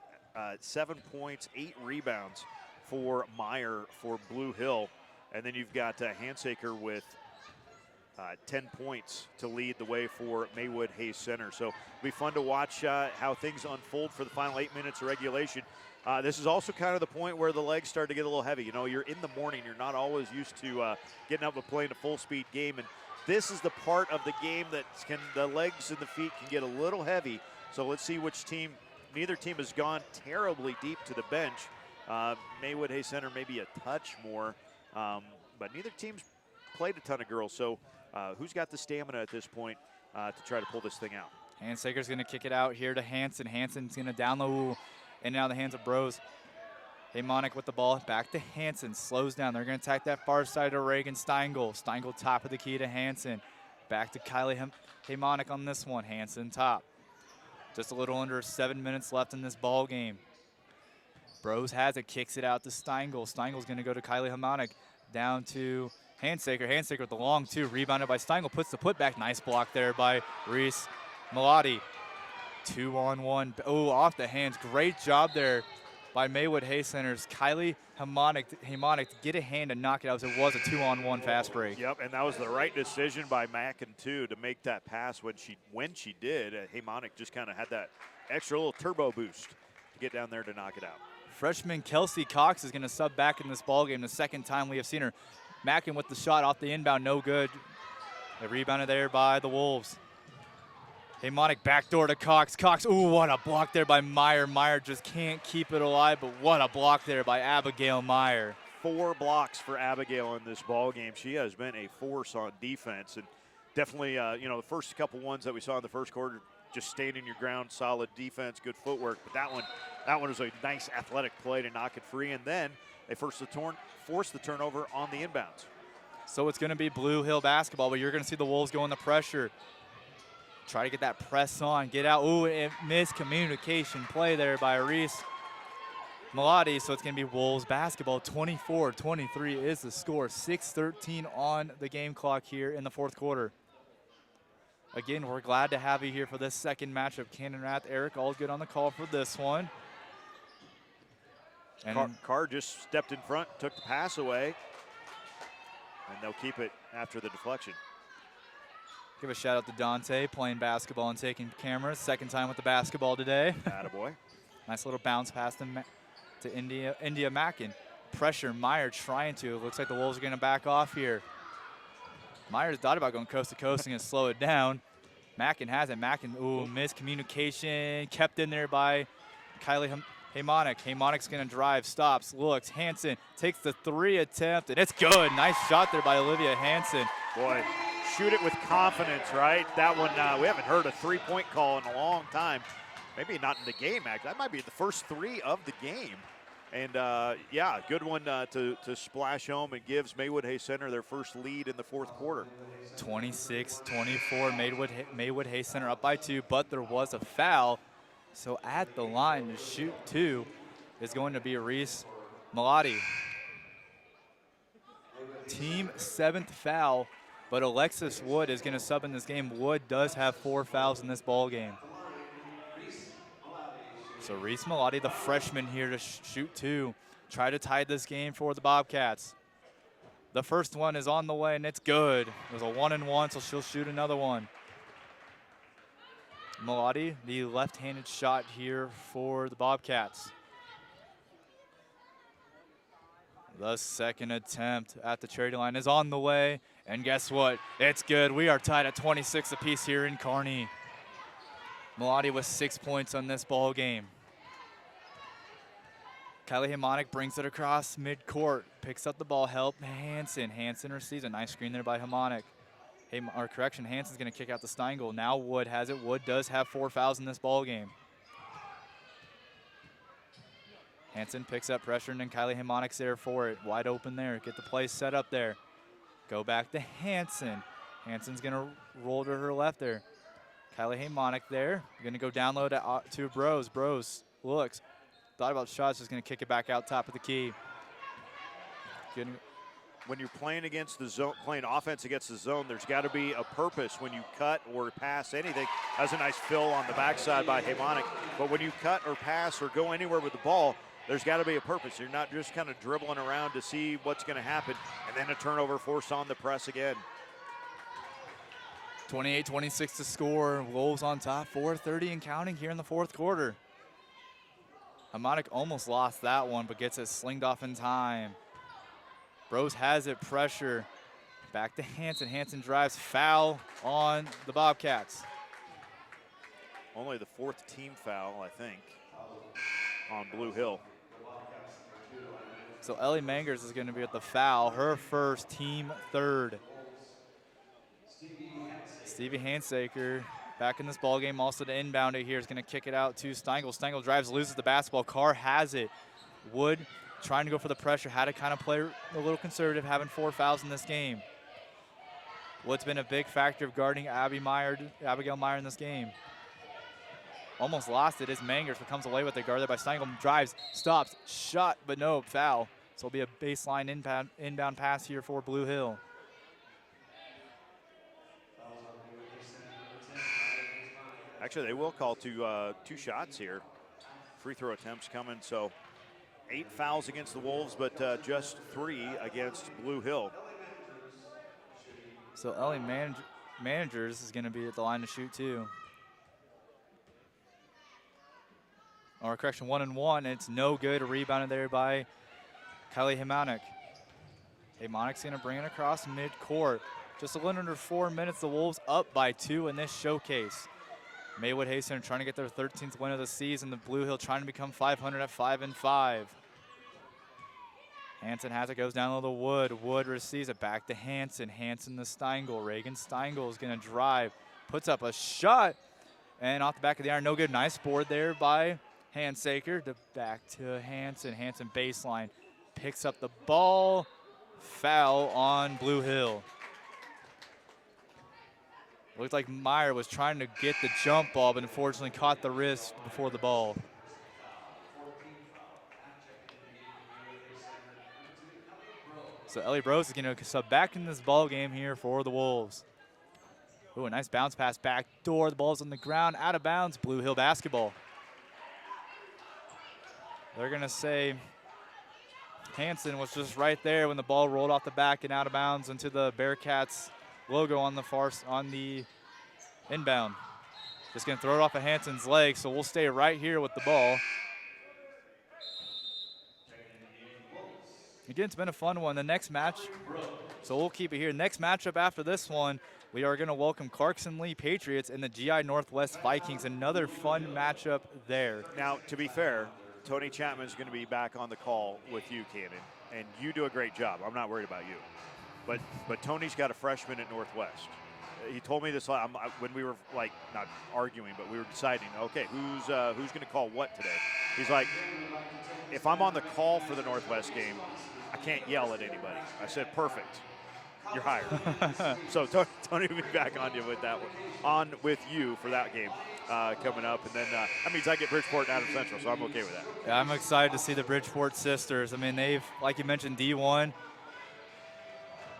C: 7 points, 8 rebounds for Meyer for Blue Hill. And then you've got Hansaker with 10 points to lead the way for Maywood Hayes Center. So it'll be fun to watch how things unfold for the final 8 minutes of regulation. This is also kind of the point where the legs start to get a little heavy. You know, you're in the morning. You're not always used to getting up and playing a full-speed game. And this is the part of the game that the legs and the feet can get a little heavy. So let's see which team. Neither team has gone terribly deep to the bench. Maywood Hayes Center maybe a touch more, but neither team's played a ton of girls. So who's got the stamina at this point to try to pull this thing out?
B: Hansaker's going to kick it out here to Hansen. Hansen's going to down low and now the hands of Bros. Haymonic with the ball, back to Hansen, slows down. They're going to attack that far side of Reagan Steingel. Steingel top of the key to Hansen. Back to Kylie Haymonic on this one. Hansen top. Just a little under 7 minutes left in this ball game. Bros has it, kicks it out to Steingel. Steingel's going to go to Kylie Hamonic, down to Handsaker. Handsaker with the long two, rebounded by Steingel, puts the putback. Nice block there by Reese Malati. 2-on-1. Oh, off the hands. Great job there by Maywood Hay Center's Kylie Hamonic to get a hand and knock it out. It was a 2-on-1 fast break.
C: Yep, and that was the right decision by Mackin too to make that pass when she did. Hamonic just kind of had that extra little turbo boost to get down there to knock it out.
B: Freshman Kelsey Cox is going to sub back in this ballgame. The second time we have seen her. Mackin with the shot off the inbound, no good. A rebounded there by the Wolves. Hamonic backdoor to Cox. Cox, ooh, what a block there by Meyer. Meyer just can't keep it alive, but what a block there by Abigail Meyer.
C: 4 blocks for Abigail in this ball game. She has been a force on defense, and definitely, the first couple ones that we saw in the first quarter, just standing your ground, solid defense, good footwork. But that one was a nice athletic play to knock it free, and then they forced the turnover on the inbounds.
B: So it's going to be Blue Hill basketball, but you're going to see the Wolves go in the pressure. Try to get that press on, get out. Ooh, miscommunication play there by Reese Malati. So it's going to be Wolves basketball. 24-23 is the score. 6:13 on the game clock here in the fourth quarter. Again, we're glad to have you here for this second matchup. Cannon Rath, Eric, all good on the call for this one. And
C: Carr just stepped in front, took the pass away, and they'll keep it after the deflection.
B: Give a shout out to Dante playing basketball and taking cameras. Second time with the basketball today.
C: Attaboy.
B: Nice little bounce pass to India Mackin. Pressure, Meyer trying to. Looks like the Wolves are going to back off here. Myers thought about going coast to coast and going to slow it down. Mackin has it. Mackin, ooh, miscommunication. Kept in there by Kylie Hamonic. Hamonic's going to drive, stops, looks. Hansen takes the 3 attempt, and it's good. Nice shot there by Olivia Hansen.
C: Boy, shoot it with confidence, right? That one, we haven't heard a 3-point call in a long time. Maybe not in the game, actually. That might be the first 3 of the game. And, yeah, good one to splash home and gives Maywood Hay Center their first lead in the fourth quarter.
B: 26-24, Maywood Hay Center up by 2, but there was a foul. So at the line to shoot 2 is going to be Reese Malati. Team 7th foul, but Alexis Wood is going to sub in this game. Wood does have 4 fouls in this ball game. So Reese Malati, the freshman here to shoot 2. Try to tie this game for the Bobcats. The first one is on the way, and it's good. It was a 1-and-1, so she'll shoot another one. Malati, the left-handed shot here for the Bobcats. The second attempt at the charity line is on the way, and guess what? It's good. We are tied at 26 apiece here in Kearney. Malati with 6 points on this ball game. Kylie Hamonic brings it across midcourt, picks up the ball, help Hansen. Hansen receives a nice screen there by Hamonic. Hansen's going to kick out to Steingel. Now Wood has it. Wood does have 4 fouls in this ball game. Hansen picks up pressure, and then Kylie Hamonic's there for it. Wide open there. Get the play set up there. Go back to Hansen. Hansen's going to roll to her left there. Kylie Hamonic there. Going to go down low to Bros. Bros looks. Thought about shots. Just going to kick it back out top of the key.
C: When you're playing against the zone, playing offense against the zone, there's got to be a purpose when you cut or pass anything. That's a nice fill on the backside by Hamonic. But when you cut or pass or go anywhere with the ball, there's got to be a purpose. You're not just kind of dribbling around to see what's going to happen, and then a turnover forced on the press again.
B: 28-26 to score. Wolves on top, 4:30 and counting here in the fourth quarter. Hamonic almost lost that one, but gets it slinged off in time. Bros has it, pressure. Back to Hansen. Hansen drives, foul on the Bobcats.
C: Only the 4th team foul, I think, on Blue Hill.
B: So Ellie Mangers is going to be at the foul, her first, team 3rd. Stevie Handsaker back in this ball game, also to inbound it here, is going to kick it out to Steingel. Steingel drives, loses the basketball. Carr has it. Wood trying to go for the pressure, had to kind of play a little conservative, having 4 fouls in this game. Wood's been a big factor of guarding Abigail Meyer in this game. almost lost it is Mangers, who comes away with it, guarded by Steingle, drives, stops, shot, but no, foul. So it'll be a baseline inbound pass here for Blue Hill.
C: Actually, they will call two shots here. Free throw attempts coming, so 8 fouls against the Wolves, but just 3 against Blue Hill.
B: So LA Managers is going to be at the line to shoot too. Or correction, 1 and 1. It's no good. Rebounded there by Kylie Hemonic. Hemonic's going to bring it across midcourt. Just a little under 4 minutes. The Wolves up by 2 in this showcase. Maywood Hay Center trying to get their 13th win of the season. The Blue Hill trying to become 500 at 5-5. Hansen has it, goes down low to Wood. Wood receives it back to Hansen. Hansen to Steingle. Reagan Steingle is going to drive, puts up a shot, and off the back of the iron, no good. Nice board there by Handsaker. Back to Hansen. Hansen baseline, picks up the ball. Foul on Blue Hill. Looked like Meyer was trying to get the jump ball, but unfortunately caught the wrist before the ball. So Ellie Brose is going to sub back in this ball game here for the Wolves. Ooh, a nice bounce pass back door. The ball's on the ground, out of bounds. Blue Hill basketball. They're going to say Hansen was just right there when the ball rolled off the back and out of bounds into the Bearcats logo on the inbound. Just going to throw it off of Hansen's leg, so we'll stay right here with the ball. Again, it's been a fun one. The next match, so we'll keep it here. Next matchup after this one, we are going to welcome Clarkson Lee Patriots and the GI Northwest Vikings. Another fun matchup there.
C: Now, to be fair, Tony Chapman is going to be back on the call with you, Cannon, and you do a great job. I'm not worried about you. But Tony's got a freshman at Northwest. He told me this when we were not arguing, but we were deciding, okay, who's going to call what today? He's like, if I'm on the call for the Northwest game, I can't yell at anybody. I said, perfect. You're hired. So Tony will be back on you with that one, on with you for that game coming up, and then that means I get Bridgeport and Adams Central, so I'm okay with that.
B: Yeah, I'm excited to see the Bridgeport sisters. I mean, they've, like you mentioned, D1.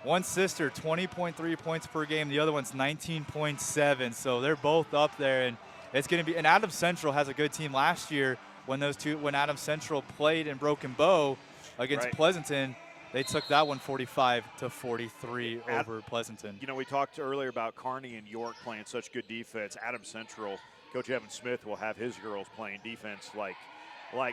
B: One sister, 20.3 points per game. The other one's 19.7. So they're both up there, and it's going to be. And Adams Central has a good team last year when Adams Central played in Broken Bow against Pleasanton. They took that one 45-43 over Pleasanton.
C: You know, we talked earlier about Kearney and York playing such good defense. Adams Central, Coach Evan Smith will have his girls playing defense like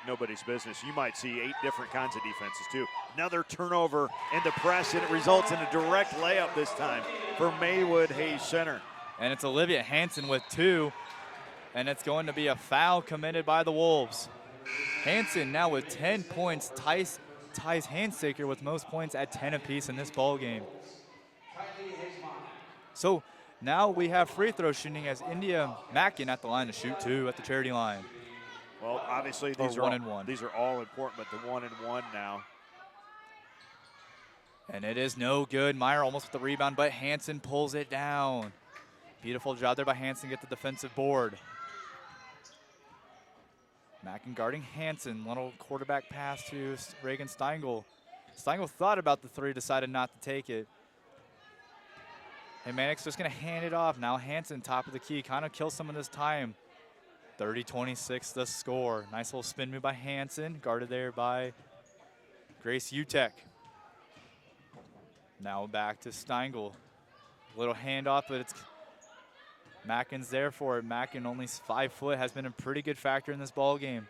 C: nobody's business. You might see 8 different kinds of defenses too. Another turnover in the press, and it results in a direct layup this time for Maywood Hayes Center.
B: And it's Olivia Hansen with 2, and it's going to be a foul committed by the Wolves. Hansen now with 10 points, ties Handsaker with most points at 10 apiece in this ball game. So now we have free throw shooting as India Mackin at the line to shoot 2 at the charity line.
C: Well, obviously these are
B: 1 and 1.
C: These are all important, but the 1 and 1 now.
B: And it is no good. Meyer almost with the rebound, but Hansen pulls it down. Beautiful job there by Hansen, get the defensive board. Mackin guarding Hansen. Little quarterback pass to Reagan Steingle. Steingle thought about the 3, decided not to take it. Hey, Mannix just going to hand it off. Now Hansen, top of the key, kind of kills some of this time. 30-26 the score. Nice little spin move by Hansen, guarded there by Grace Utek. Now back to Steingle. Little handoff, but it's Mackin's there for it. Mackin, only 5 foot, has been a pretty good factor in this ball game.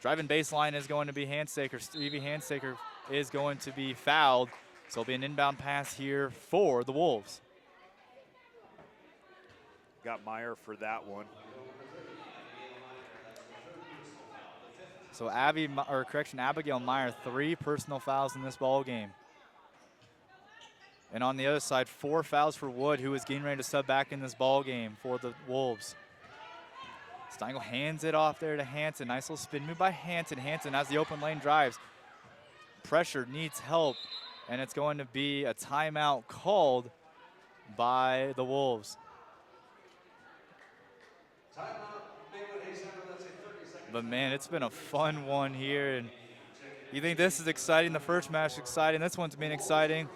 B: Driving baseline is going to be Handsaker. Stevie Handsaker is going to be fouled, so it'll be an inbound pass here for the Wolves.
C: Got Meyer for that one.
B: So Abigail Meyer, 3 personal fouls in this ball game. And on the other side, 4 fouls for Wood, who is getting ready to sub back in this ball game for the Wolves. Steingle hands it off there to Hansen. Nice little spin move by Hansen. Hansen has the open lane drives. Pressure, needs help, and it's going to be a timeout called by the Wolves.
A: Timeout, Maywood Hayes Center.
B: But, man, it's been a fun one here. And you think this is exciting? The first match is exciting. This one's been exciting.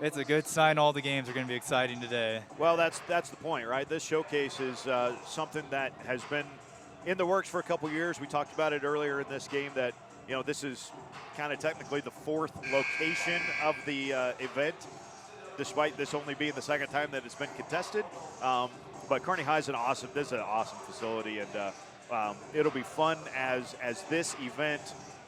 B: It's a good sign all the games are going to be exciting today.
C: Well, that's the point, right? This showcase is something that has been in the works for a couple years. We talked about it earlier in this game that, you know, this is kind of technically the 4th location of the event, despite this only being the 2nd time that it's been contested. But Kearney High is this is an awesome facility, and it'll be fun as this event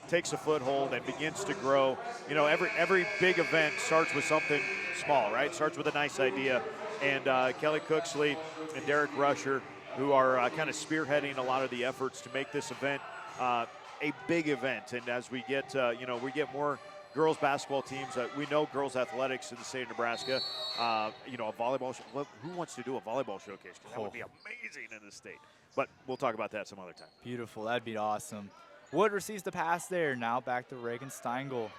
C: takes a foothold and begins to grow. You know, every big event starts with something small, right? Starts with a nice idea. And Kelly Cooksley and Derek Rusher, who are kind of spearheading a lot of the efforts to make this event a big event. And as we get, we get more girls basketball teams. We know girls athletics in the state of Nebraska. A volleyball. Who wants to do a volleyball showcase? 'Cause that would be amazing in the state. But we'll talk about that some other time.
B: Beautiful. That'd be awesome. Wood receives the pass there. Now back to Reagan Steingel.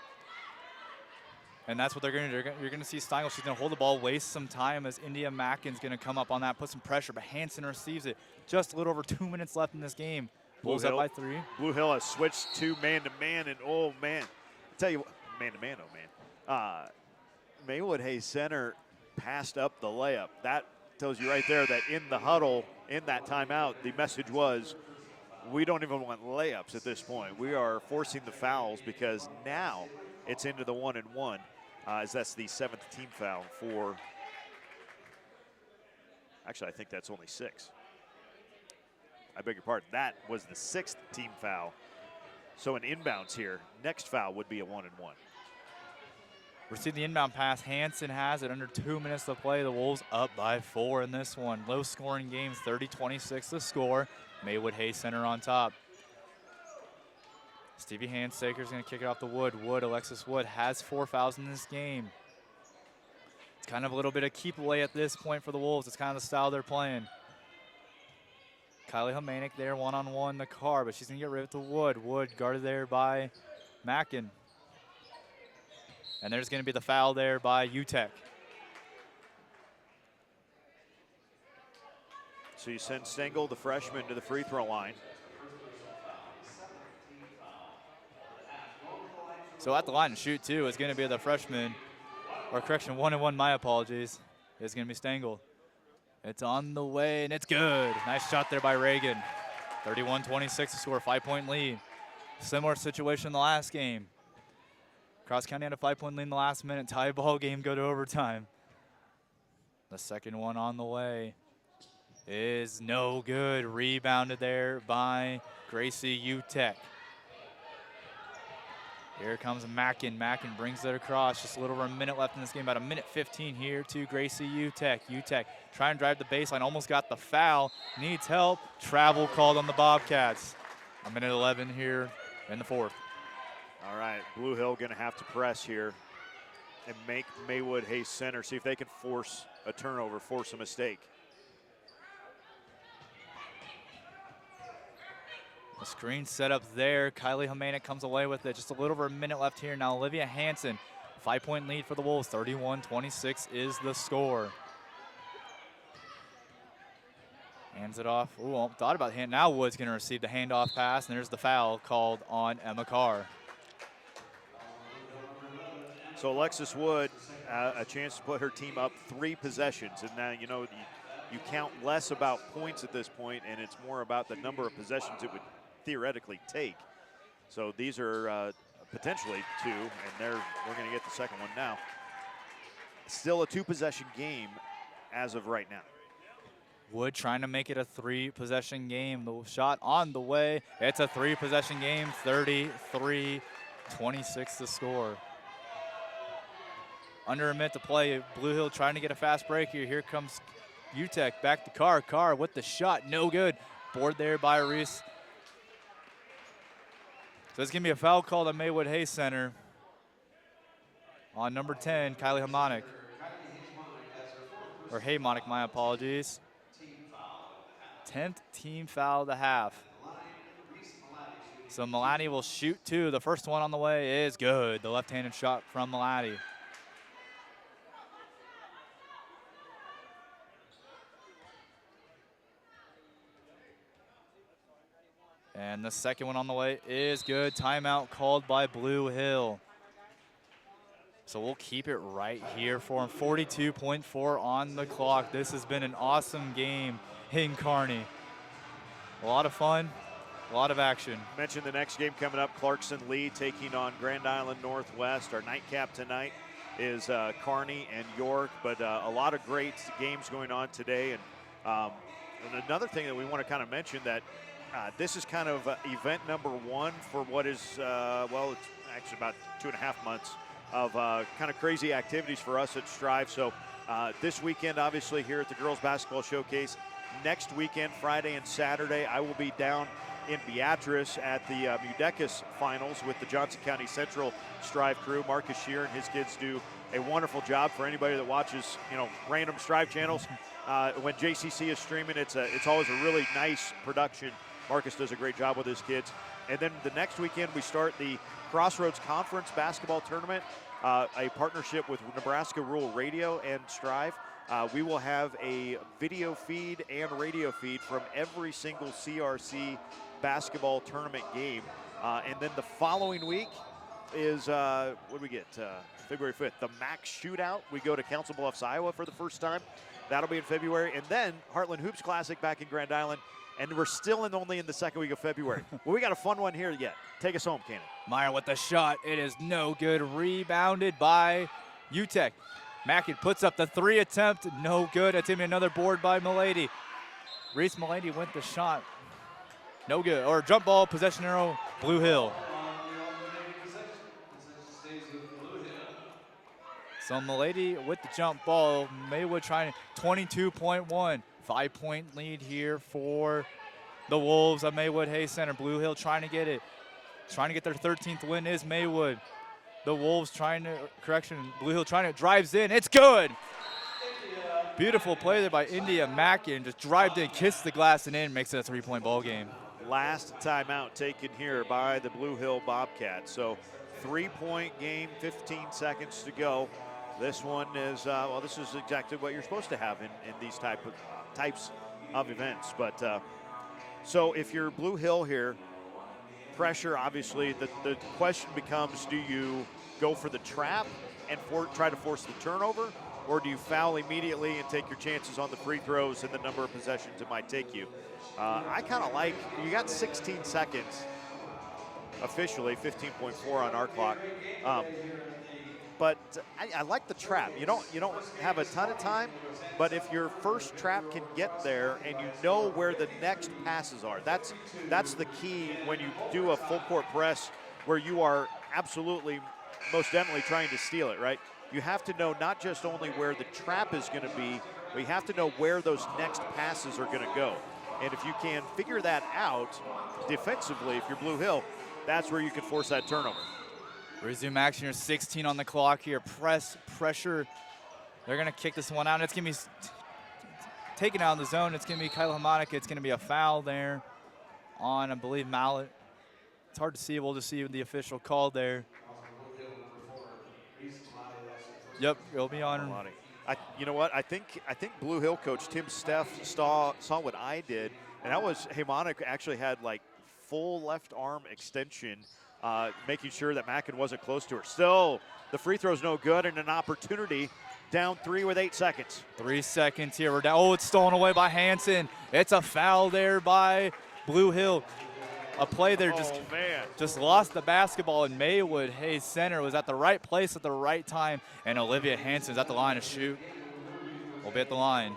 B: And that's what they're going to do. You're going to see Steingel. She's going to hold the ball, waste some time as India Mackin's going to come up on that, put some pressure. But Hanson receives it. Just a little over 2 minutes left in this game. Bulls up by 3.
C: Blue Hill has switched to man-to-man, and oh, man. I tell you what, man-to-man, oh, man. Maywood Hayes Center passed up the layup. That tells you right there that in the huddle, in that timeout, the message was, we don't even want layups at this point. We are forcing the fouls because now it's into the 1-and-1, as that's the 7th team foul for, actually, I think that's only 6. I beg your pardon. That was the 6th team foul. So an inbounds here. Next foul would be a 1-and-1.
B: We're seeing the inbound pass. Hanson has it under 2 minutes to play. The Wolves up by 4 in this one. Low scoring games, 30-26 the score. Maywood Hayes Center on top. Stevie Handsaker's going to kick it off to Wood. Alexis Wood has 4 fouls in this game. It's kind of a little bit of keep away at this point for the Wolves. It's kind of the style they're playing. Kylie Homanic there one-on-one the car, but she's going to get rid of it to Wood. Wood guarded there by Mackin. And there's going to be the foul there by UTEC.
C: So you send Stengel, the freshman, to the free throw line.
B: So at the line to shoot, too, is going to be the freshman, or correction, 1-and-1, my apologies, is going to be Stengel. It's on the way, and it's good. Nice shot there by Reagan. 31-26 to score, 5-point lead. Similar situation in the last game. Cross County had a 5-point lead in the last minute. Tie ball game, go to overtime. The second one on the way is no good. Rebounded there by Gracie UTEC. Here comes Mackin. Mackin brings it across. Just a little over a minute left in this game. About a minute 15 here to Gracie UTEC. UTEC trying to drive the baseline. Almost got the foul. Needs help. Travel called on the Bobcats. A minute 11 here in the 4th.
C: All right, Blue Hill going to have to press here and make Maywood Hayes Center, see if they can force a turnover, force a mistake.
B: The screen set up there. Kylie Homanic comes away with it. Just a little over a minute left here. Now Olivia Hanson, 5-point lead for the Wolves. 31-26 is the score. Hands it off. Ooh, thought about hand. Now Wood's going to receive the handoff pass, and there's the foul called on Emma Carr.
C: So Alexis Wood, a chance to put her team up 3 possessions. And now, you know, you count less about points at this point, and it's more about the number of possessions it would theoretically take. So these are potentially 2, and we're going to get the second one now. Still a 2-possession game as of right now.
B: Wood trying to make it a 3-possession game. The shot on the way. It's a 3-possession game. 33-26 to score. Under a minute to play. Blue Hill trying to get a fast break here. Here comes UTEC back to Carr. Carr with the shot. No good. Board there by Reese. So it's going to be a foul called on Maywood Hayes Center on number 10, Kylie Homanic. Or Haymonic, my apologies. 10th team foul of the half. So Malati will shoot 2. The first one on the way is good. The left-handed shot from Malati. And the second one on the way is good. Timeout called by Blue Hill. So we'll keep it right here for him. 42.4 on the clock. This has been an awesome game in Kearney. A lot of fun, a lot of action.
C: Mentioned the next game coming up, Clarkson Lee taking on Grand Island Northwest. Our nightcap tonight is Kearney and York, but a lot of great games going on today. And another thing that we want to kind of mention that this is kind of event number one for what is, well, it's actually about 2.5 months of kind of crazy activities for us at Strive. So this weekend, obviously, here at the Girls Basketball Showcase. Next weekend, Friday and Saturday, I will be down in Beatrice at the Mudecas Finals with the Johnson County Central Strive crew. Marcus Shear and his kids do a wonderful job. For anybody that watches, random Strive channels, when JCC is streaming, it's always a really nice production. Marcus does a great job with his kids. And then the next weekend, we start the Crossroads Conference Basketball Tournament, a partnership with Nebraska Rural Radio and Strive. We will have a video feed and radio feed from every single CRC basketball tournament game. And then the following week is, what do we get? February 5th, the MAC Shootout. We go to Council Bluffs, Iowa for the first time. That'll be in February. And then Heartland Hoops Classic back in Grand Island. And we're still only in the second week of February. Well, we got a fun one here yet. Take us home, Cannon.
B: Meyer with the shot. It is no good. Rebounded by UTEC. Mackin puts up the 3 attempt. No good. It's going to be another board by Milady. Reese Milady went the shot. No good. Or jump ball, possession arrow, Blue Hill. So Milady with the jump ball. Maywood trying 22.1. 5-point lead here for the Wolves of Maywood Hayes Center. Blue Hill trying to get it. Trying to get their 13th win is Maywood. The Wolves trying to, Blue Hill trying to, drives in. It's good. Beautiful play there by India Mackin. Just drived in, kissed the glass and in, makes it a 3-point ball game.
C: Last timeout taken here by the Blue Hill Bobcats. So 3-point game, 15 seconds to go. This one is, well, this is exactly what you're supposed to have in these types of events. But so if you're Blue Hill here, pressure, obviously, the question becomes, do you go for the trap and try to force the turnover, or do you foul immediately and take your chances on the free throws and the number of possessions it might take you? I kind of like, you got 16 seconds officially, 15.4 on our clock. But I like the trap. You don't have a ton of time, but if your first trap can get there and you know where the next passes are, that's the key when you do a full court press where you are absolutely, most definitely trying to steal it, right? You have to know not just only where the trap is going to be, but you have to know where those next passes are going to go. And if you can figure that out defensively, if you're Blue Hill, that's where you can force that turnover.
B: Resume action here, 16 on the clock here. Pressure. They're going to kick this one out. It's going to be taken out of the zone. It's going to be Kyla Hamonica. It's going to be a foul there on, I believe, Mallet. It's hard to see. We'll just see the official call there. Yep, it'll be on.
C: You know what? I think Blue Hill coach Tim Steff saw what I did, and that was Hamonica actually had like full left arm extension, making sure that Mackin wasn't close to her. Still, the free throw's no good, and an opportunity. Down 3 with 8 seconds.
B: 3 seconds here. We're down. Oh, it's stolen away by Hanson. It's a foul there by Blue Hill. A play there just lost the basketball, and Maywood Hayes Center was at the right place at the right time, and Olivia Hanson's at the line to shoot. We'll be at the line.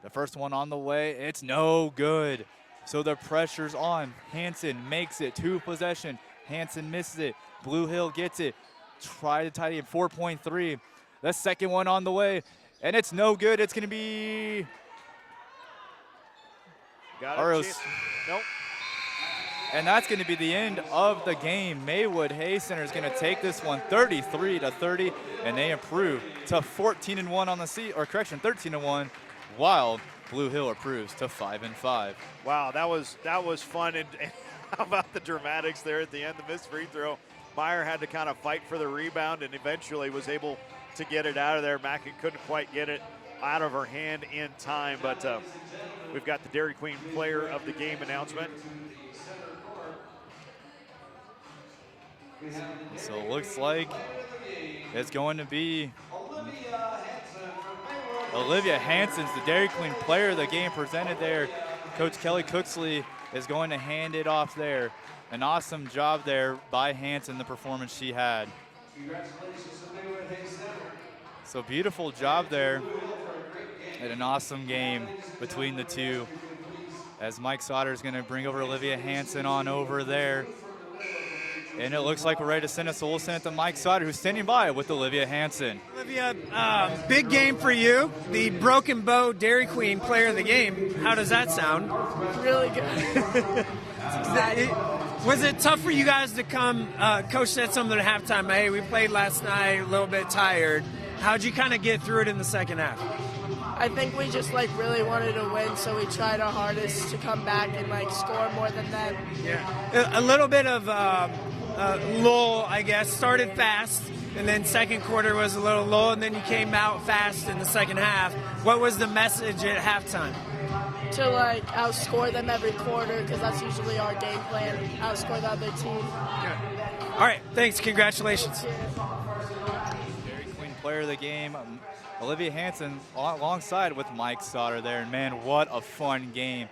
B: The first one on the way. It's no good. So the pressure's on. Hanson makes it. 2 possession. Hanson misses it. Blue Hill gets it. Try to tidy in 4.3. The second one on the way. And it's no good. It's going to be...
C: Nope.
B: And that's going to be the end of the game. Maywood Hayes Center is going to take this one 33-30, and they improve to 14-1 on the season, or correction, 13-1, while Blue Hill improves to 5-5.
C: Wow, that was fun. And how about the dramatics there at the end? The missed free throw. Meyer had to kind of fight for the rebound and eventually was able to get it out of there. Mackin couldn't quite get it. out of her hand in time, but we've got the Dairy Queen Player of the Game announcement.
B: So it looks like it's going to be Olivia Hansen's the Dairy Queen Player of the Game presented there. Coach Kelly Cooksley is going to hand it off there. An awesome job there by Hansen, the performance she had. So beautiful job there and an awesome game between the two. As Mike Sauter is going to bring over Olivia Hansen on over there. And it looks like we're ready to send it, so we'll send it to Mike Sauter, who's standing by with Olivia Hansen.
G: Olivia, big game for you. The Broken Bow Dairy Queen Player of the Game. How does that sound?
O: Really good.
G: Was it tough for you guys to come? Coach said something at halftime. Hey, we played last night, a little bit tired. How'd you kind of get through it in the second half?
O: I think we just really wanted to win, so we tried our hardest to come back and score more than them.
G: Yeah, a little bit of lull, I guess. Started fast, and then second quarter was a little lull, and then you came out fast in the second half. What was the message at halftime?
O: To outscore them every quarter, because that's usually our game plan. Outscore the other team.
G: Good. All right, thanks. Congratulations.
B: Dairy Queen Player of the Game, Olivia Hansen, alongside with Mike Sauter there. And man, what a fun game.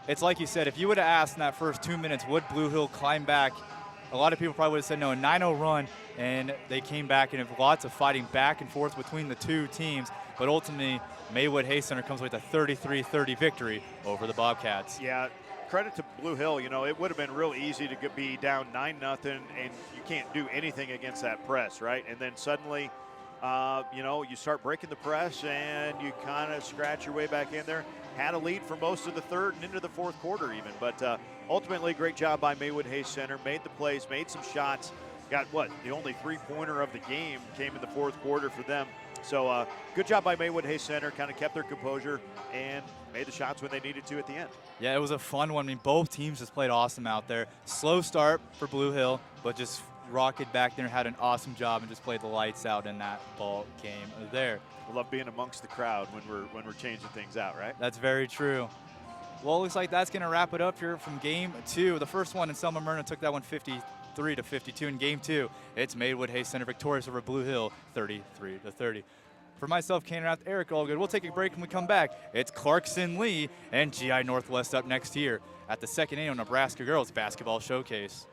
B: It's like you said, if you would have asked in that first 2 minutes, would Blue Hill climb back? A lot of people probably would have said no, a 9-0 run, and they came back and have lots of fighting back and forth between the two teams. But ultimately, Maywood Hay Center comes with a 33-30 victory over the Bobcats.
C: Yeah, credit to Blue Hill. You know, it would have been real easy to be down 9-0, and you can't do anything against that press, right? And then suddenly, you start breaking the press, and you kind of scratch your way back in there. Had a lead for most of the third and into the fourth quarter even. But ultimately, great job by Maywood Hay Center. Made the plays, made some shots. Got the only three-pointer of the game came in the fourth quarter for them. So good job by Maywood Hay Center. Kind of kept their composure and made the shots when they needed to at the end.
B: Yeah, it was a fun one. I mean, both teams just played awesome out there. Slow start for Blue Hill, but just rocketed back there and had an awesome job and just played the lights out in that ball game there.
C: I love being amongst the crowd when we're changing things out, right?
B: That's very true. Well, it looks like that's going to wrap it up here from game two. The first one in Selma Myrna took that one 53-52. In game two, it's Maywood Hay Center victorious over Blue Hill 33-30. For myself, Cannon Rath, Eric Allgood, we'll take a break when we come back. It's Clarkson Lee and GI Northwest up next here at the second annual Nebraska Girls Basketball Showcase.